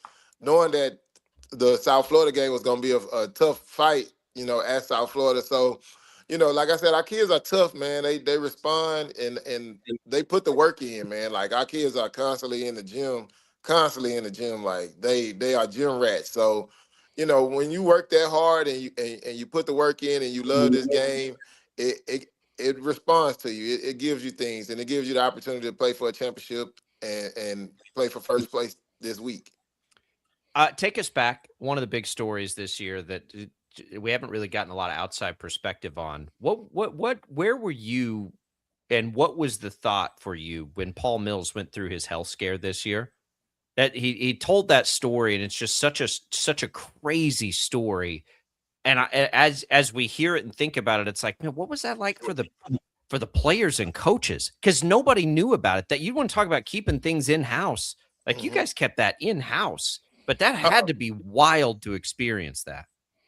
knowing that the South Florida game was going to be a tough fight, at South Florida. So, like I said, our kids are tough, man. They respond and they put the work in, man. Like, our kids are constantly in the gym. Like, they are gym rats. So, when you work that hard and you put the work in and you love this game, it responds to you. It gives you things, and it gives you the opportunity to play for a championship and play for first place this week. Take us back. One of the big stories this year that we haven't really gotten a lot of outside perspective on. Where were you, and what was the thought for you when Paul Mills went through his health scare this year? That he told that story, and it's just such a crazy story. And as we hear it and think about it, it's like, man, what was that like for the players and coaches? Because nobody knew about it. That you want to talk about keeping things in house. Like, you guys kept that in house. But that had to be wild to experience that.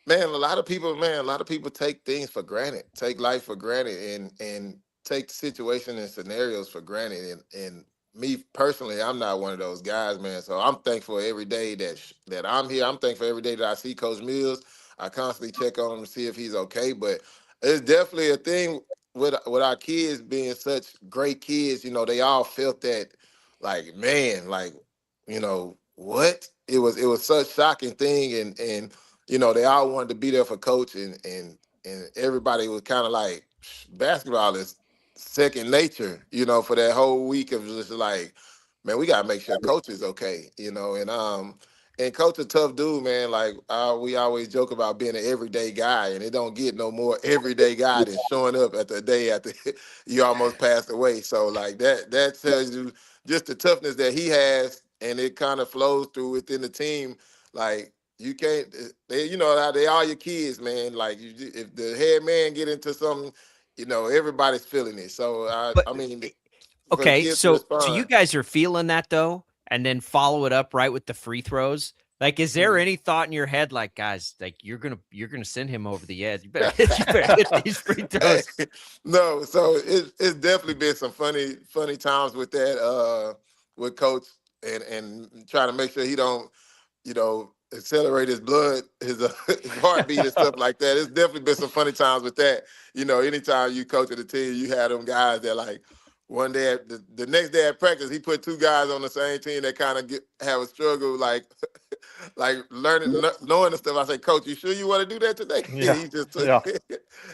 Man, a lot of people take things for granted, take life for granted, and take the situation and scenarios for granted. And me personally, I'm not one of those guys, man. So I'm thankful every day that I'm here. I'm thankful every day that I see Coach Mills. I constantly check on him to see if he's okay. But it's definitely a thing with our kids being such great kids. They all felt that, like, man, like, what? It was such a shocking thing, and they all wanted to be there for Coach, and everybody was kind of like, basketball is second nature, for that whole week of just like, man, we gotta make sure Coach is okay, and Coach a tough dude, man. Like, we always joke about being an everyday guy, and it don't get no more everyday guy than showing up at the day after you almost passed away. So like that tells you just the toughness that he has. And it kind of flows through within the team. Like, you can't, they are your kids, man. Like, if the head man get into something, everybody's feeling it. So, okay, so you guys are feeling that, though, and then follow it up right with the free throws. Like, is there any thought in your head, like, guys, like, you're gonna send him over the edge? You better hit these free throws. No, so it's definitely been some funny times with that, with Coach. And trying to make sure he don't, accelerate his blood, his heartbeat and stuff like that. It's definitely been some funny times with that. Anytime you coach at a team, you have them guys that like, one day, the next day at practice, he put two guys on the same team that kind of have a struggle, like knowing the stuff. I say, Coach, you sure you want to do that today? Yeah. He just took Yeah.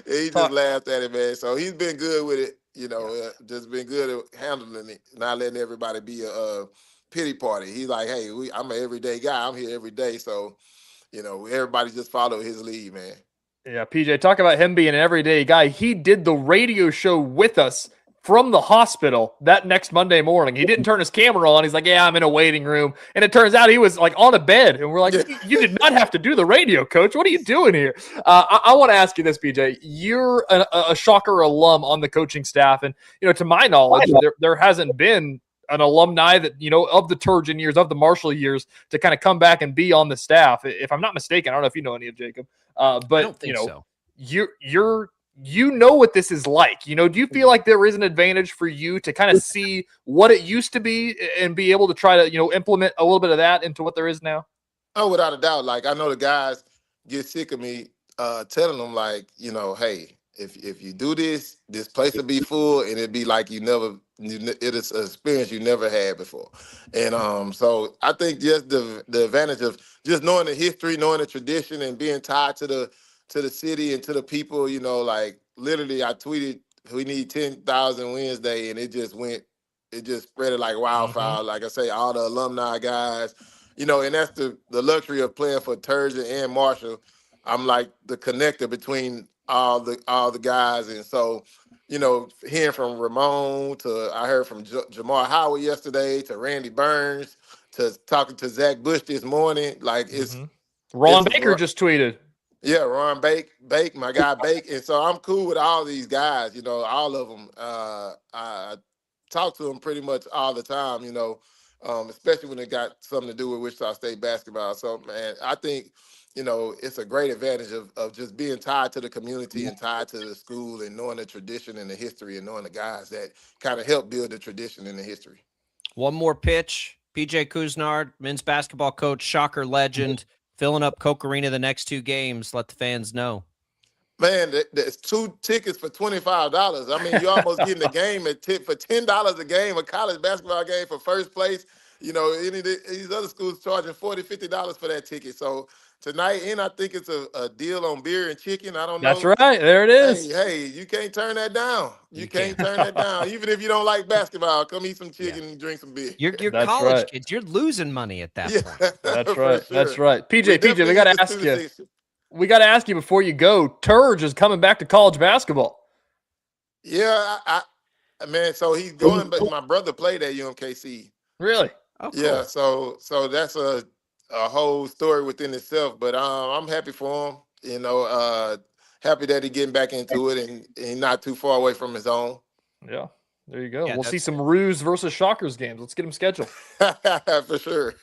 he just laughed at it, man. So he's been good with it, just been good at handling it, not letting everybody be a pity party. He's like, hey, I'm an everyday guy. I'm here every day. So, everybody just follow his lead, man. Yeah, PJ, talk about him being an everyday guy. He did the radio show with us from the hospital that next Monday morning. He didn't turn his camera on. He's like, yeah, I'm in a waiting room. And it turns out he was like on a bed. And we're like, you did not have to do the radio, Coach. What are you doing here? I want to ask you this, PJ. You're a Shocker alum on the coaching staff. And, to my knowledge, there hasn't been an alumni that, of the Turgeon years, of the Marshall years, to kind of come back and be on the staff. If I'm not mistaken, I don't know if you know any of Jacob, but I don't think so. You know what this is like. Do you feel like there is an advantage for you to kind of see what it used to be and be able to try to, implement a little bit of that into what there is now? Oh, without a doubt. Like, I know the guys get sick of me telling them, like, hey, if you do this place will be full, and it'd be like it is an experience you never had before. And so I think just the advantage of just knowing the history, knowing the tradition, and being tied to the city and to the people, like literally I tweeted, we need 10,000 Wednesday, and it just spread it like wildfire. Like I say, all the alumni guys, and that's the luxury of playing for Turgeon and Marshall. I'm like the connector between all the guys. And so, hearing from Ramon I heard from Jamar Howard yesterday, to Randy Burns, to talking to Zach Bush this morning, like Ron Baker just tweeted. Yeah, Ron Bake, my guy Bake. And so I'm cool with all these guys, all of them. I talk to them pretty much all the time, especially when it got something to do with Wichita State basketball. So, man, I think, it's a great advantage of just being tied to the community and tied to the school, and knowing the tradition and the history, and knowing the guys that kind of help build the tradition and the history. One more pitch. PJ Couisnard, men's basketball coach, Shocker legend, filling up Coke Arena the next two games. Let the fans know. Man, there's 2 tickets for $25. I mean, you're almost getting a game for $10 a game, a college basketball game for first place. Any of these other schools charging $40, $50 for that ticket. So tonight, and I think it's a deal on beer and chicken. I don't know. That's right. There it is. Hey, you can't turn that down. You can't turn that down. Even if you don't like basketball, come eat some chicken and drink some beer. You're college kids. You're losing money at that point. That's right. Sure. That's right. PJ, we got to ask you. We got to ask you before you go. Turge is coming back to college basketball. Yeah, man. So he's going, but my brother played at UMKC. Really? Oh, cool. Yeah. So that's a whole story within itself. But I'm happy for him. Happy that he's getting back into it, and he's not too far away from his own. Yeah. There you go. Yeah, we'll see some Ruse versus Shockers games. Let's get him scheduled. For sure.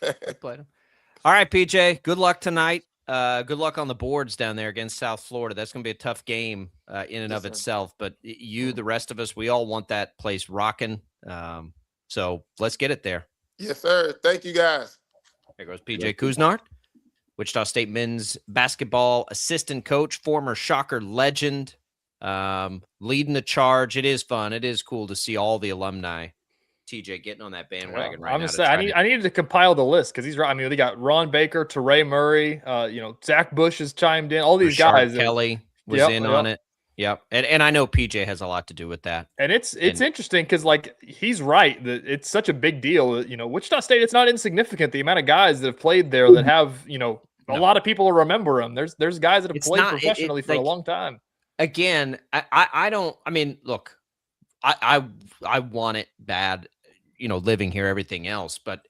All right, PJ. Good luck tonight. Good luck on the boards down there against South Florida. That's going to be a tough game in and of itself. But you, the rest of us, we all want that place rocking. So let's get it there. Yes, sir. Thank you, guys. There goes PJ Couisnard, Wichita State men's basketball assistant coach, former Shocker legend, leading the charge. It is fun. It is cool to see all the alumni. TJ getting on that bandwagon right I'm now. gonna say I needed to compile the list because he's right. I mean, they got Ron Baker, Teray Murray, Zach Bush has chimed in. All these guys. Kelly was in on it. Yep. And I know PJ has a lot to do with that. And it's interesting because, like, he's right. That it's such a big deal. Wichita State, it's not insignificant, the amount of guys that have played there that have, a lot of people remember them. There's guys that have played professionally for a long time. Again, I don't, I mean, look, I want it bad, living here, everything else. But,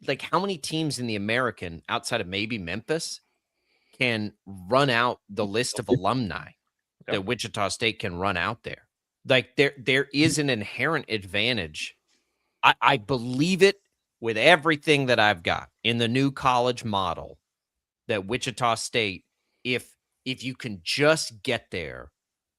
like, how many teams in the American, outside of maybe Memphis, can run out the list of alumni that Wichita State can run out there? Like, there is an inherent advantage. I believe it with everything that I've got in the new college model, that Wichita State, if you can just get there,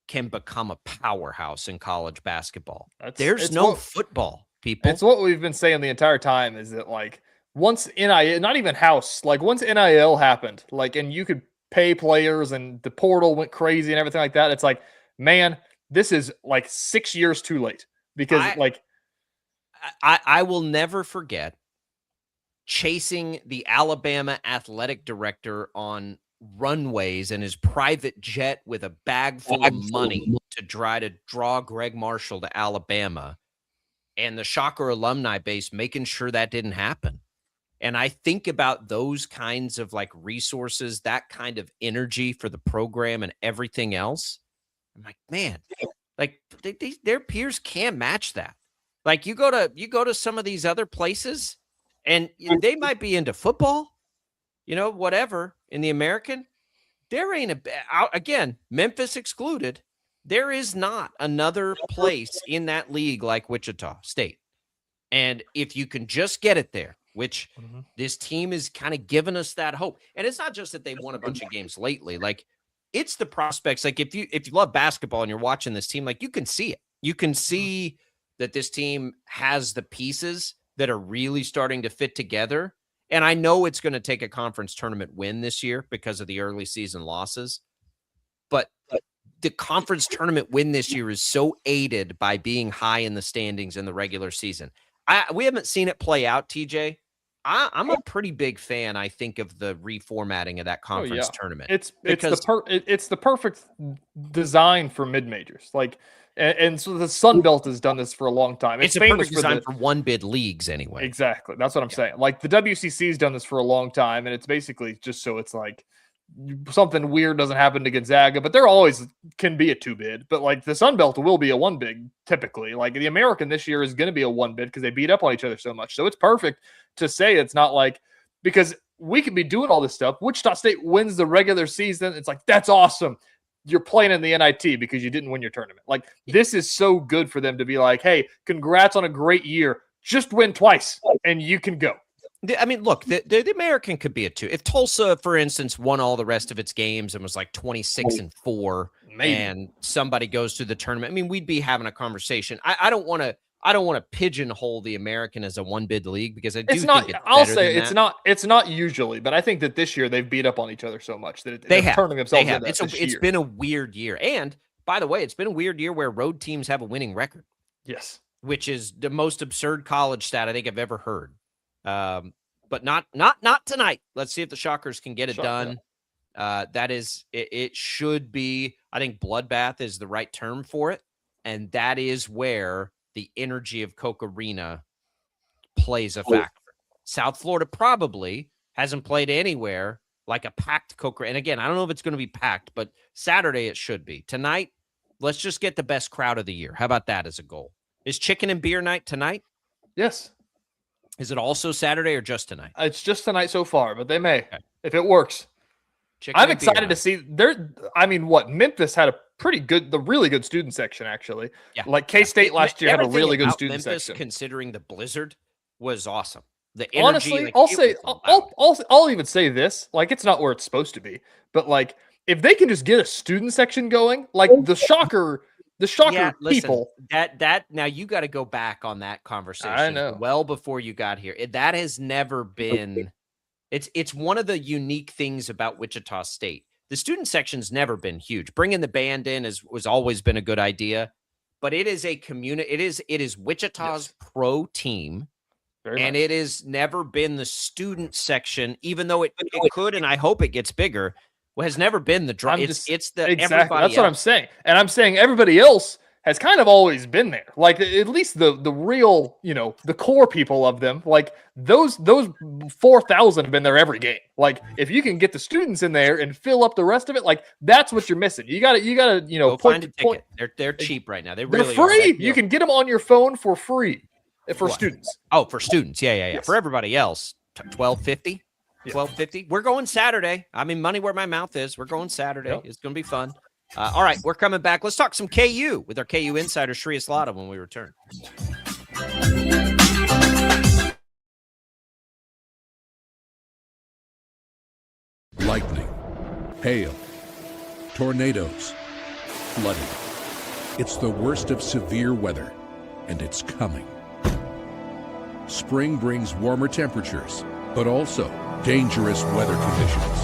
can become a powerhouse in college basketball. There's no football, people. It's what we've been saying the entire time, is that, like, once NIL, not even house, like, once NIL happened, like, and you could pay players and the portal went crazy and everything like that, it's like, man, this is like 6 years too late. because I will never forget chasing the Alabama athletic director on runways in his private jet with a bag full of money to try to draw Greg Marshall to Alabama, and the Shocker alumni base making sure that didn't happen. And I think about those kinds of like resources, that kind of energy for the program and everything else. I'm like, man, like their peers can't match that. Like you go to some of these other places and they might be into football, whatever in the American. There ain't again, Memphis excluded. There is not another place in that league like Wichita State. And if you can just get it there, which this team is kind of giving us that hope. And it's not just that they won a bunch of games lately. Like it's the prospects. Like if you love basketball and you're watching this team, like you can see it. You can see that this team has the pieces that are really starting to fit together. And I know it's going to take a conference tournament win this year because of the early season losses. But the conference tournament win this year is so aided by being high in the standings in the regular season. We haven't seen it play out, TJ. I'm a pretty big fan, I think, of the reformatting of that conference tournament. It's the perfect design for mid-majors. Like, and so the Sun Belt has done this for a long time. It's a perfect design for one-bid leagues anyway. Exactly. That's what I'm saying. Like the WCC has done this for a long time, and it's basically just so it's like something weird doesn't happen to Gonzaga, but there always can be a 2-bid. But like the Sun Belt will be a 1-bid typically. Like the American this year is going to be a 1-bid because they beat up on each other so much. So it's perfect to say it's not like, because we could be doing all this stuff. Wichita State wins the regular season. It's like, that's awesome. You're playing in the NIT because you didn't win your tournament. Like this is so good for them to be like, hey, congrats on a great year. Just win twice and you can go. I mean, look, the American could be a 2. If Tulsa, for instance, won all the rest of its games and was like 26-4, and somebody goes to the tournament, I mean, we'd be having a conversation. I don't want to pigeonhole the American as a 1-bid league because I do think it's I'll better say than it's not usually, but I think that this year they've beat up on each other so much that they're turning themselves into It's been a weird year. And by the way, it's been a weird year where road teams have a winning record. Yes. Which is the most absurd college stat I think I've ever heard. But not tonight. Let's see if the Shockers can get it done. That is, it should be, I think bloodbath is the right term for it. And that is where the energy of Koch Arena plays a factor. South Florida probably hasn't played anywhere like a packed Koch Arena. And again, I don't know if it's going to be packed, but Saturday it should be. Tonight, let's just get the best crowd of the year. How about that as a goal? Is chicken and beer night tonight? Yes. Is it also Saturday or just tonight? It's just tonight so far, but they may, if it works. Chicken I'm excited to see Memphis had a really good student section, actually. Yeah. Like K-State last year had a really good student Memphis, section. Considering the blizzard, was awesome. The energy, honestly, I'll even say this, like it's not where it's supposed to be, but like if they can just get a student section going, like the Shocker people. That now you got to go back on that conversation. I know. Well before you got here. That has never been. It's one of the unique things about Wichita State. The student section's never been huge. Bringing the band in was always been a good idea, but it is a community. It is Wichita's pro team. And it has never been the student section, even though it could, and I hope it gets bigger. Has never been the drive. It's the exactly. Everybody That's what I'm saying, and I'm saying everybody else has kind of always been there. Like at least the real, the core people of them, like those 4,000 have been there every game. Like if you can get the students in there and fill up the rest of it, like that's what you're missing. You got to go find a ticket. They're cheap right now. They're free. You can get them on your phone for free for students. Oh, for students, yeah. Yes. For everybody else, $12.50. $12.50. We're going Saturday. I mean, money where my mouth is. We're going Saturday. Yep. It's going to be fun. All right, we're coming back. Let's talk some KU with our KU insider, Shreyas Laddha, when we return. Lightning, hail, tornadoes, flooding. It's the worst of severe weather, and it's coming. Spring brings warmer temperatures, but also dangerous weather conditions.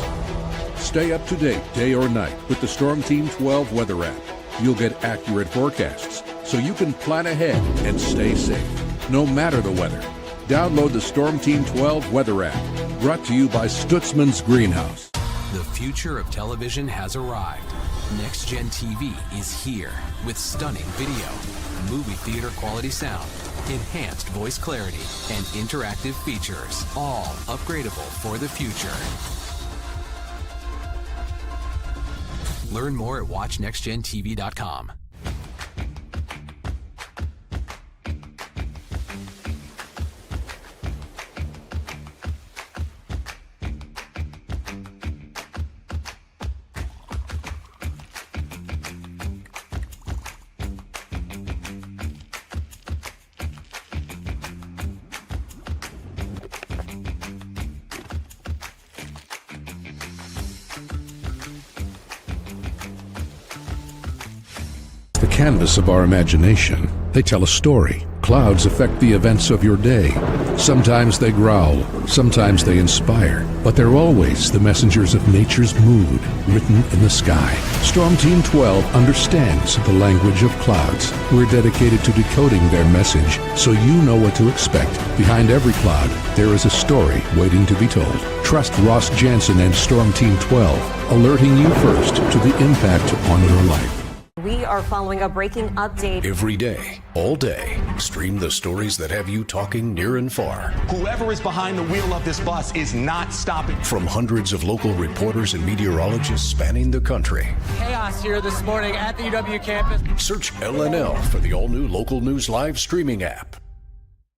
Stay up to date day or night with the Storm Team 12 weather app. You'll get accurate forecasts, so you can plan ahead and stay safe, no matter the weather. Download the Storm Team 12 weather app, brought to you by Stutzman's Greenhouse. The future of television has arrived. Next Gen TV is here with stunning video, movie theater quality sound, enhanced voice clarity, and interactive features, all upgradable for the future. Learn more at watchnextgentv.com. The canvas of our imagination. They tell a story. Clouds affect the events of your day. Sometimes they growl, sometimes they inspire, but they're always the messengers of nature's mood, written in the sky. Storm Team 12 understands the language of clouds. We're dedicated to decoding their message so you know what to expect. Behind every cloud, there is a story waiting to be told. Trust Ross Jansen and Storm Team 12, alerting you first to the impact on your life. We are following a breaking update. Every day, all day, stream the stories that have you talking near and far. Whoever is behind the wheel of this bus is not stopping. From hundreds of local reporters and meteorologists spanning the country. Chaos here this morning at the UW campus. Search LNL for the all-new Local News Live streaming app.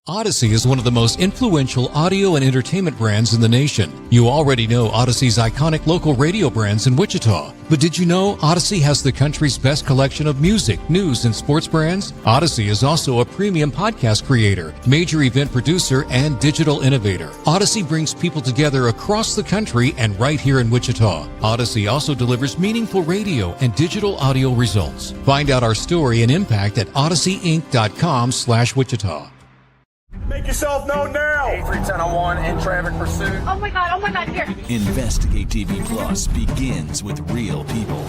Odyssey is one of the most influential audio and entertainment brands in the nation. You already know Odyssey's iconic local radio brands in Wichita. But did you know Odyssey has the country's best collection of music, news, and sports brands? Odyssey is also a premium podcast creator, major event producer, and digital innovator. Odyssey brings people together across the country and right here in Wichita. Odyssey also delivers meaningful radio and digital audio results. Find out our story and impact at odysseyinc.com/Wichita. Make yourself known now. 8310 in traffic pursuit. Oh my God, here. Investigate TV Plus begins with real people.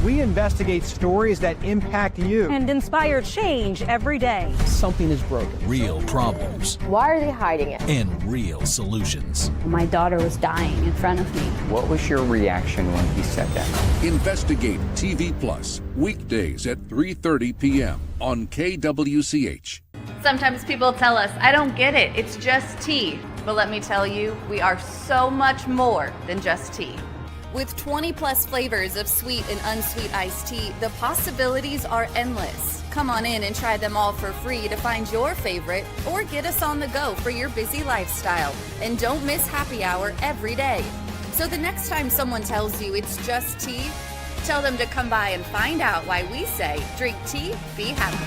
We investigate stories that impact you. And inspire change every day. Something is broken. Real problems Why are they hiding it? and real solutions. My daughter was dying in front of me. What was your reaction when he said that? Investigate TV Plus, weekdays at 3:30 p.m. on KWCH. Sometimes people tell us, I don't get it, it's just tea. But let me tell you, we are so much more than just tea. With 20 plus flavors of sweet and unsweet iced tea, the possibilities are endless. Come on in and try them all for free to find your favorite or get us on the go for your busy lifestyle. And don't miss happy hour every day. So the next time someone tells you it's just tea, tell them to come by and find out why we say drink tea, be happy.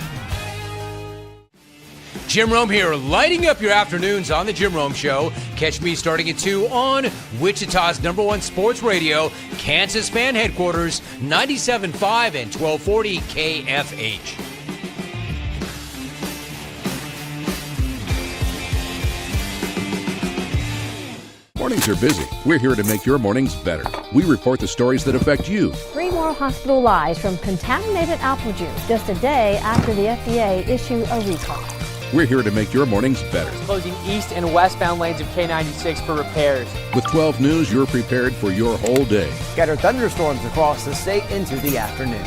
Jim Rome here, lighting up your afternoons on The Jim Rome Show. Catch me starting at 2 on Wichita's #1 sports radio, Kansas fan headquarters, 97.5 and 1240 KFH. Mornings are busy. We're here to make your mornings better. We report the stories that affect you. 3 more hospital lies from contaminated apple juice just a day after the FDA issued a recall. We're here to make your mornings better. Closing east and westbound lanes of K96 for repairs. With 12 News, you're prepared for your whole day. Scattered thunderstorms across the state into the afternoon.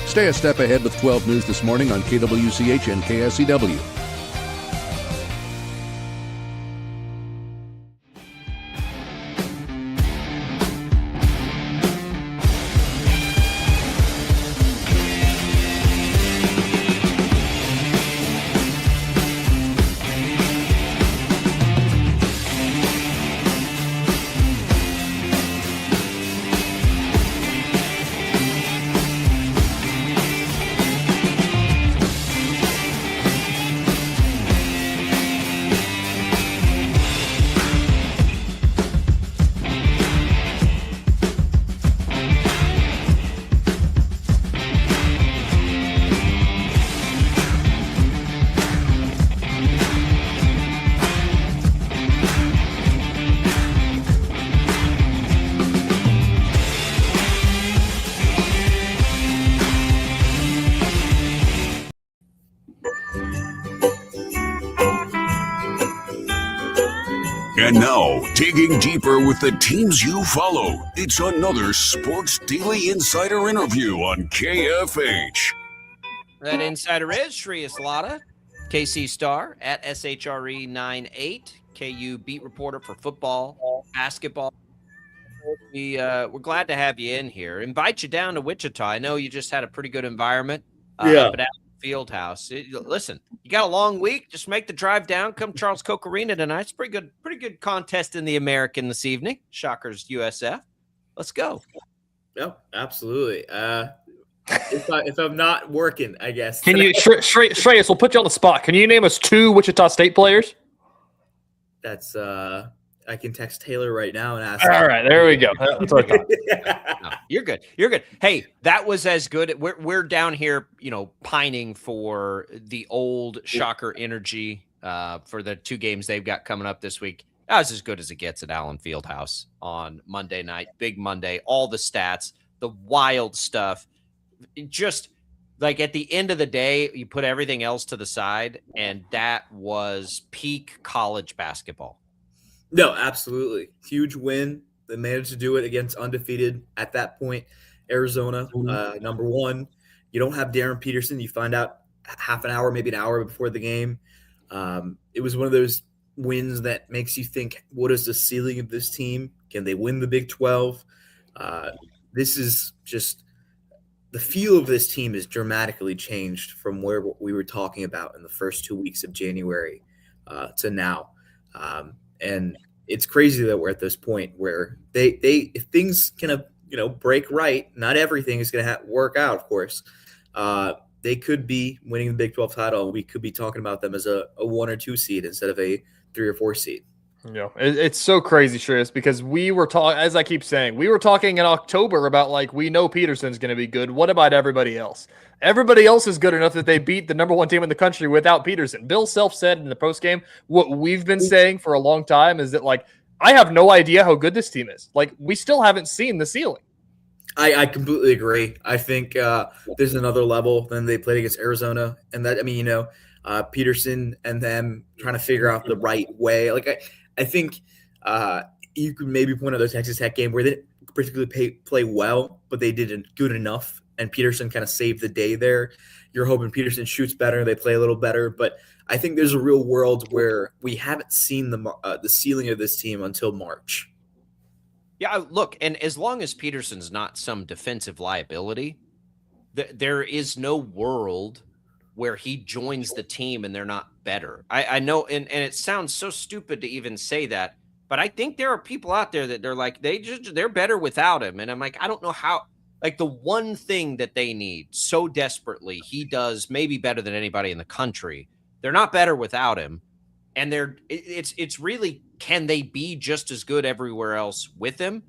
Stay a step ahead with 12 News this morning on KWCH and KSCW. And now, digging deeper with the teams you follow, it's another Sports Daily Insider interview on KFH. That insider is Shreyas Laddha, KC Star at SHRE98, KU beat reporter for football, basketball. We're glad to have you in here. Invite you down to Wichita. I know you just had a pretty good environment up at Allen Fieldhouse. Listen, you got a long week. Just make the drive down. Come Charles Koch Arena tonight. It's pretty good contest in the American this evening. Shockers USF. Let's go. Yep, absolutely. If I'm not working, I guess. Can you, Shreyas, we'll put you on the spot. Can you name us 2 Wichita State players? That's I can text Taylor right now and ask. All right, there we go. That's what I thought. No, you're good. You're good. Hey, that was as good. We're down here, pining for the old Shocker energy for the 2 games they've got coming up this week. That was as good as it gets at Allen Fieldhouse on Monday night. Big Monday. All the stats, the wild stuff. Just like at the end of the day, you put everything else to the side, and that was peak college basketball. No, absolutely. Huge win. They managed to do it against undefeated at that point. Arizona, number 1. You don't have Darren Peterson. You find out half an hour, maybe an hour before the game. It was one of those wins that makes you think, what is the ceiling of this team? Can they win the Big 12? This is just the feel of this team is dramatically changed from where we were talking about in the first 2 weeks of January to now. And it's crazy that we're at this point where they if things can break right, not everything is going to work out, of course. They could be winning the Big 12 title. We could be talking about them as a 1 or 2 seed instead of a 3 or 4 seed. Yeah, it's so crazy, Shreyas, because we were talking, as I keep saying, we were talking in October about we know Peterson's going to be good. What about everybody else? Everybody else is good enough that they beat the number 1 team in the country without Peterson. Bill Self said in the postgame, what we've been saying for a long time is that, I have no idea how good this team is. We still haven't seen the ceiling. I completely agree. I think there's another level than they played against Arizona. And that, Peterson and them trying to figure out the right way. I think you could maybe point out the Texas Tech game where they didn't particularly play well, but they did good enough, and Peterson kind of saved the day there. You're hoping Peterson shoots better, they play a little better, but I think there's a real world where we haven't seen the ceiling of this team until March. Yeah, look, and as long as Peterson's not some defensive liability, there is no world where he joins the team and they're not better. I know, and it sounds so stupid to even say that, but I think there are people out there that they're better without him. And I'm I don't know how, the one thing that they need so desperately, he does maybe better than anybody in the country. They're not better without him. And it's really, can they be just as good everywhere else with him?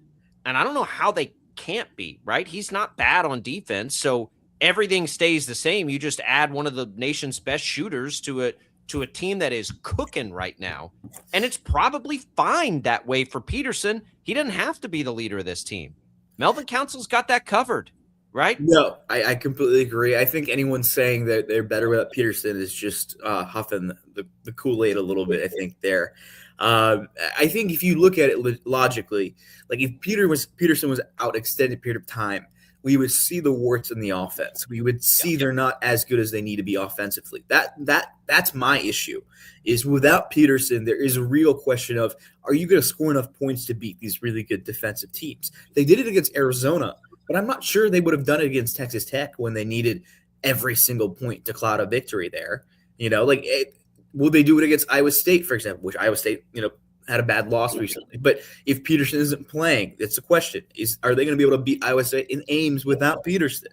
And I don't know how they can't be, right? He's not bad on defense. So everything stays the same. You just add one of the nation's best shooters to a team that is cooking right now. And it's probably fine that way for Peterson. He doesn't have to be the leader of this team. Melvin Council's got that covered, right? No, I completely agree. I think anyone saying that they're better without Peterson is just huffing the Kool-Aid a little bit, I think, there. I think if you look at it logically, if Peterson was out extended period of time, we would see the warts in the offense. We would see they're not as good as they need to be offensively. That's my issue, is without Peterson, there is a real question of, are you going to score enough points to beat these really good defensive teams? They did it against Arizona, but I'm not sure they would have done it against Texas Tech when they needed every single point to cloud a victory there. Will they do it against Iowa State, for example, which Iowa State, had a bad loss recently. But if Peterson isn't playing, it's a question. Are they going to be able to beat Iowa State in Ames without Peterson?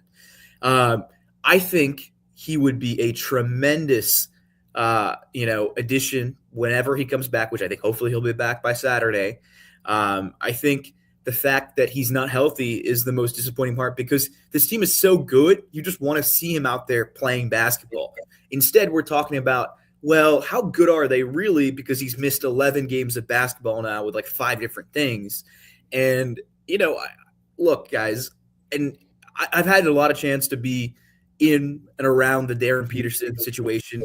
I think he would be a tremendous, addition whenever he comes back, which I think hopefully he'll be back by Saturday. I think the fact that he's not healthy is the most disappointing part, because this team is so good. You just want to see him out there playing basketball. Instead, we're talking about, well, how good are they really? Because he's missed 11 games of basketball now with 5 different things. And, look, guys, and I've had a lot of chance to be in and around the Darren Peterson situation.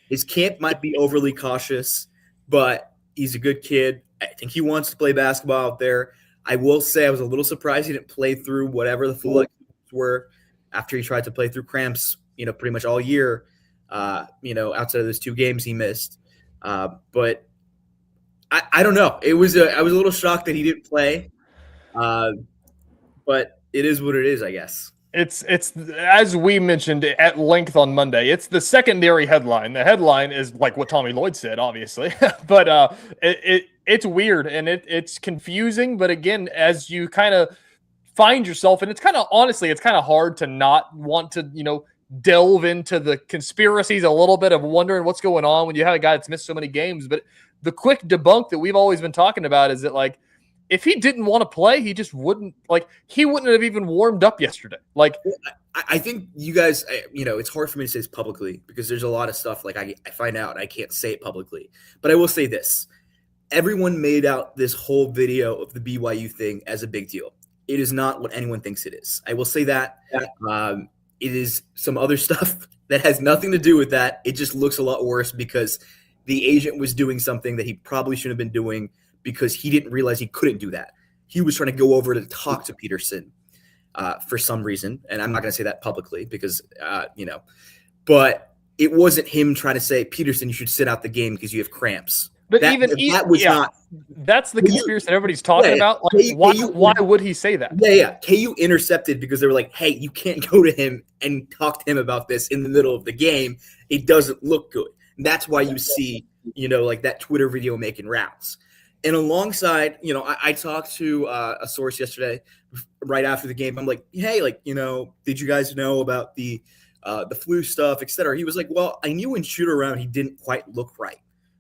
His camp might be overly cautious, but He's a good kid. I think he wants to play basketball out there. I will say I was a little surprised he didn't play through whatever the flu were after he tried to play through cramps, pretty much all year, outside of those 2 games he missed. But I don't know. I was a little shocked that he didn't play. But it is what it is, I guess. It's as we mentioned at length on Monday, it's the secondary headline. The headline is like what Tommy Lloyd said, obviously, but it's weird and it's confusing. But again, as you kind of find yourself, and it's kind of hard to not want to, delve into the conspiracies a little bit of wondering what's going on when you have a guy that's missed so many games. But the quick debunk that we've always been talking about is that, like, if he didn't want to play, he just wouldn't. Like, he wouldn't have even warmed up yesterday. Like, I think you guys, it's hard for me to say this publicly because there's a lot of stuff like I find out and I can't say it publicly. But I will say this: everyone made out this whole video of the BYU thing as a big deal. It is not what anyone thinks it is. I will say that. It is some other stuff that has nothing to do with that. It just looks a lot worse because the agent was doing something that he probably shouldn't have been doing, because he didn't realize he couldn't do that. He was trying to go over to talk to Peterson for some reason. And I'm not going to say that publicly because, but it wasn't him trying to say, Peterson, you should sit out the game because you have cramps. But that's the conspiracy that everybody's talking about. Like, why would he say that? Yeah. KU intercepted because they were like, hey, you can't go to him and talk to him about this in the middle of the game. It doesn't look good. And that's why you see, like that Twitter video making rounds. And alongside, I talked to a source yesterday right after the game. I'm like, hey, did you guys know about the flu stuff, et cetera? He was like, well, I knew in shoot around he didn't quite look right,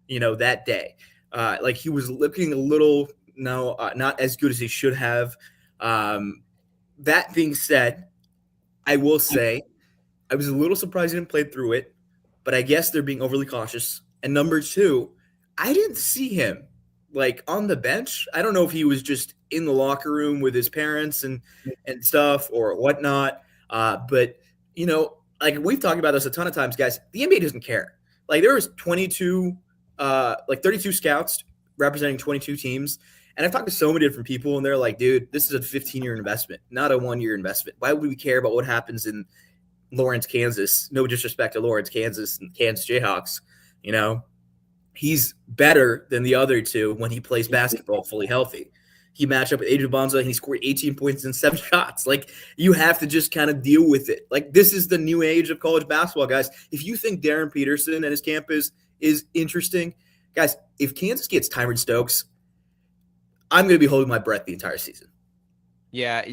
that day. Like he was looking a little, not as good as he should have. That being said, I will say I was a little surprised he didn't play through it, but I guess they're being overly cautious. And number 2, I didn't see him like on the bench. I don't know if he was just in the locker room with his parents and stuff or whatnot. But like we've talked about this a ton of times, guys, the NBA doesn't care. Like there was 32 scouts representing 22 teams. And I've talked to so many different people and they're like, dude, this is a 15-year investment, not a 1-year investment. Why would we care about what happens in Lawrence, Kansas? No disrespect to Lawrence, Kansas and Kansas Jayhawks, He's better than the other 2 when he plays basketball fully healthy. He matched up with Adrian Bonzo and he scored 18 points and 7 shots. Like, you have to just kind of deal with it. Like, this is the new age of college basketball, guys. If you think Darren Peterson and his campus is interesting, guys, if Kansas gets Tyron Stokes, I'm going to be holding my breath the entire season. Yeah,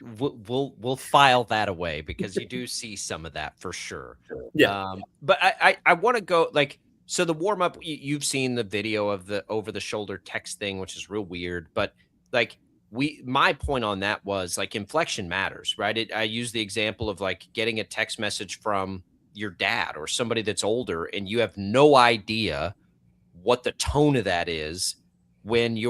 we'll file that away because you do see some of that for sure. Yeah. But I want to go so the warm up, you've seen the video of the over the shoulder text thing, which is real weird. But like my point on that was like inflection matters, right? I use the example of like getting a text message from your dad or somebody that's older and you have no idea what the tone of that is when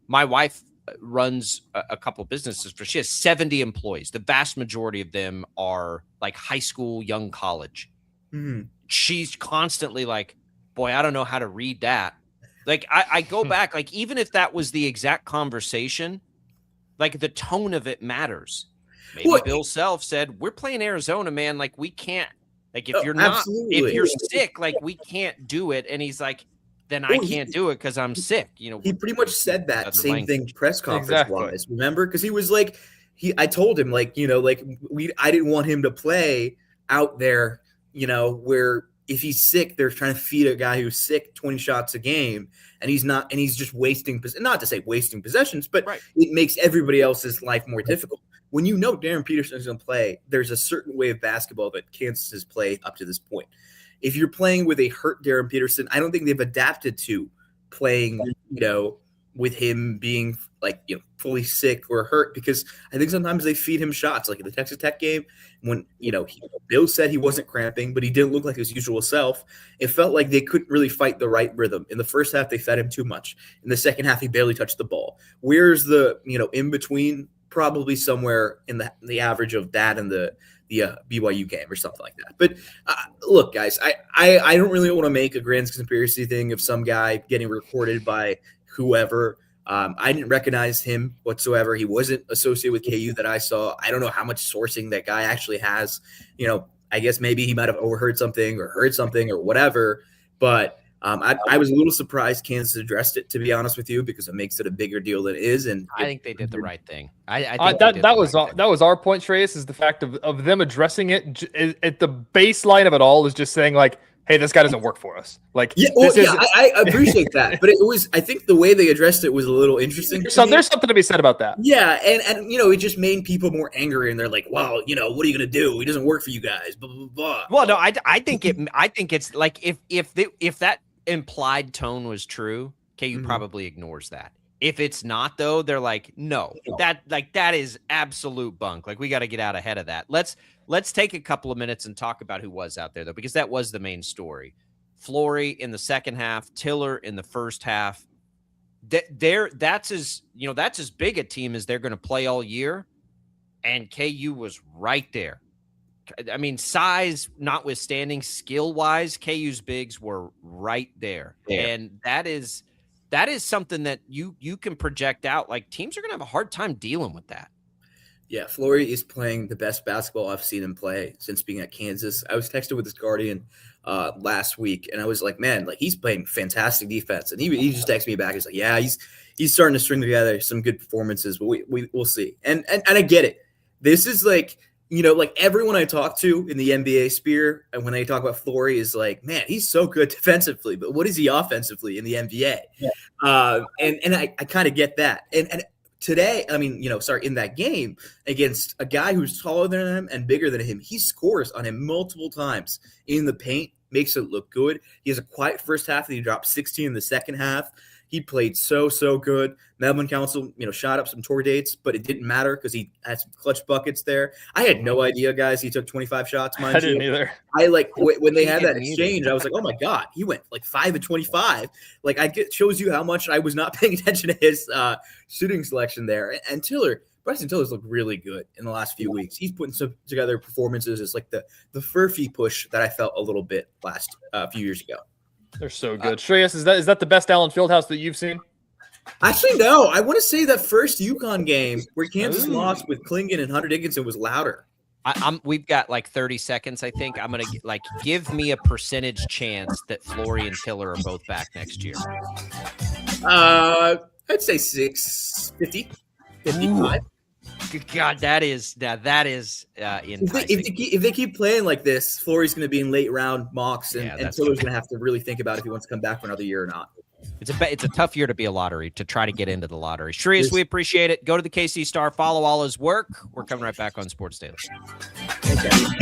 my wife runs a couple of businesses, but she has 70 employees. The vast majority of them are like high school, young college. Mm-hmm. She's constantly like, boy, I don't know how to read that. Like I go back, like, even if that was the exact conversation, like the tone of it matters. Maybe Bill Self said, we're playing Arizona, man. Like we can't, like, if you're not, if you're sick, like we can't do it. And he's like, then I can't do it because I'm sick. He pretty much said that same thing press conference wise. Remember? Because he was like, I told him like, I didn't want him to play out there, where if he's sick, they're trying to feed a guy who's sick 20 shots a game and he's not, and he's just wasting, not to say wasting possessions, but it makes everybody else's life more difficult. When Darren Peterson is going to play, there's a certain way of basketball that Kansas has played up to this point. If you're playing with a hurt Darren Peterson, I don't think they've adapted to playing, with him being like, fully sick or hurt, because I think sometimes they feed him shots. Like in the Texas Tech game, when, Bill said he wasn't cramping, but he didn't look like his usual self. It felt like they couldn't really fight the right rhythm. In the first half, they fed him too much. In the second half, he barely touched the ball. Where's the, in between? Probably somewhere in the average of that and the the BYU game or something like that. But look, guys, I don't really want to make a grand conspiracy thing of some guy getting recorded by whoever. I didn't recognize him whatsoever. He wasn't associated with KU that I saw. I don't know how much sourcing that guy actually has. I guess maybe he might have overheard something or heard something or whatever. But I was a little surprised Kansas addressed it, to be honest with you, because it makes it a bigger deal than it is. And I think they did the right thing. I think that was our point, Shreyas, is the fact of them addressing it at the baseline of it all is just saying like, hey, this guy doesn't work for us. Like, I appreciate that, but I think the way they addressed it was a little interesting. So there's something to be said about that. Yeah, and it just made people more angry, and they're like, "Well, what are you gonna do? He doesn't work for you guys." Blah blah blah. Well, no, I think it's like if that implied tone was true, KU probably ignores that. If it's not, though, they're like, no, that is absolute bunk. Like, we got to get out ahead of that. Let's take a couple of minutes and talk about who was out there, though, because that was the main story. Flory in the second half, Tiller in the first half. That's as big a team as they're going to play all year, and KU was right there. I mean, size notwithstanding, skill-wise, KU's bigs were right there, and that is something that you can project out. Like, teams are going to have a hard time dealing with that. Yeah, Flory is playing the best basketball I've seen him play since being at Kansas. I was texting with his guardian last week, and I was like, man, like, he's playing fantastic defense. And he just texted me back. He's like, yeah, he's starting to string together some good performances, but we'll see. And I get it. This is like, like everyone I talk to in the NBA sphere, and when they talk about Flory, is like, man, he's so good defensively, but what is he offensively in the NBA? Yeah. And I kind of get that. And today, in that game against a guy who's taller than him and bigger than him, he scores on him multiple times in the paint, makes it look good. He has a quiet first half, and he dropped 16 in the second half. He played so good. Melvin Council, shot up some tour dates, but it didn't matter because he had some clutch buckets there. I had no idea, guys. He took 25 shots. I didn't either. When they had that exchange, I was like, oh my God, he went like 5 of 25. Like, shows you how much I was not paying attention to his shooting selection there. And Bryson Tiller's looked really good in the last few weeks. He's putting some together performances. It's like the Furphy push that I felt a little bit last few years ago. They're so good. Shreyas, is that the best Allen Fieldhouse that you've seen? Actually, no. I want to say that first UConn game where Kansas lost with Klingon and Hunter Dickinson was louder. We've got like 30 seconds, I think. I'm going to give me a percentage chance that Flory and Tiller are both back next year. I'd say 55. God, that is enticing. If they keep playing like this, Flory's going to be in late round mocks, and Tiller's going to have to really think about if he wants to come back for another year or not. It's a tough year to be a lottery, to try to get into the lottery. Shreyas, we appreciate it. Go to the KC Star, follow all his work. We're coming right back on Sports Daily. Thanks,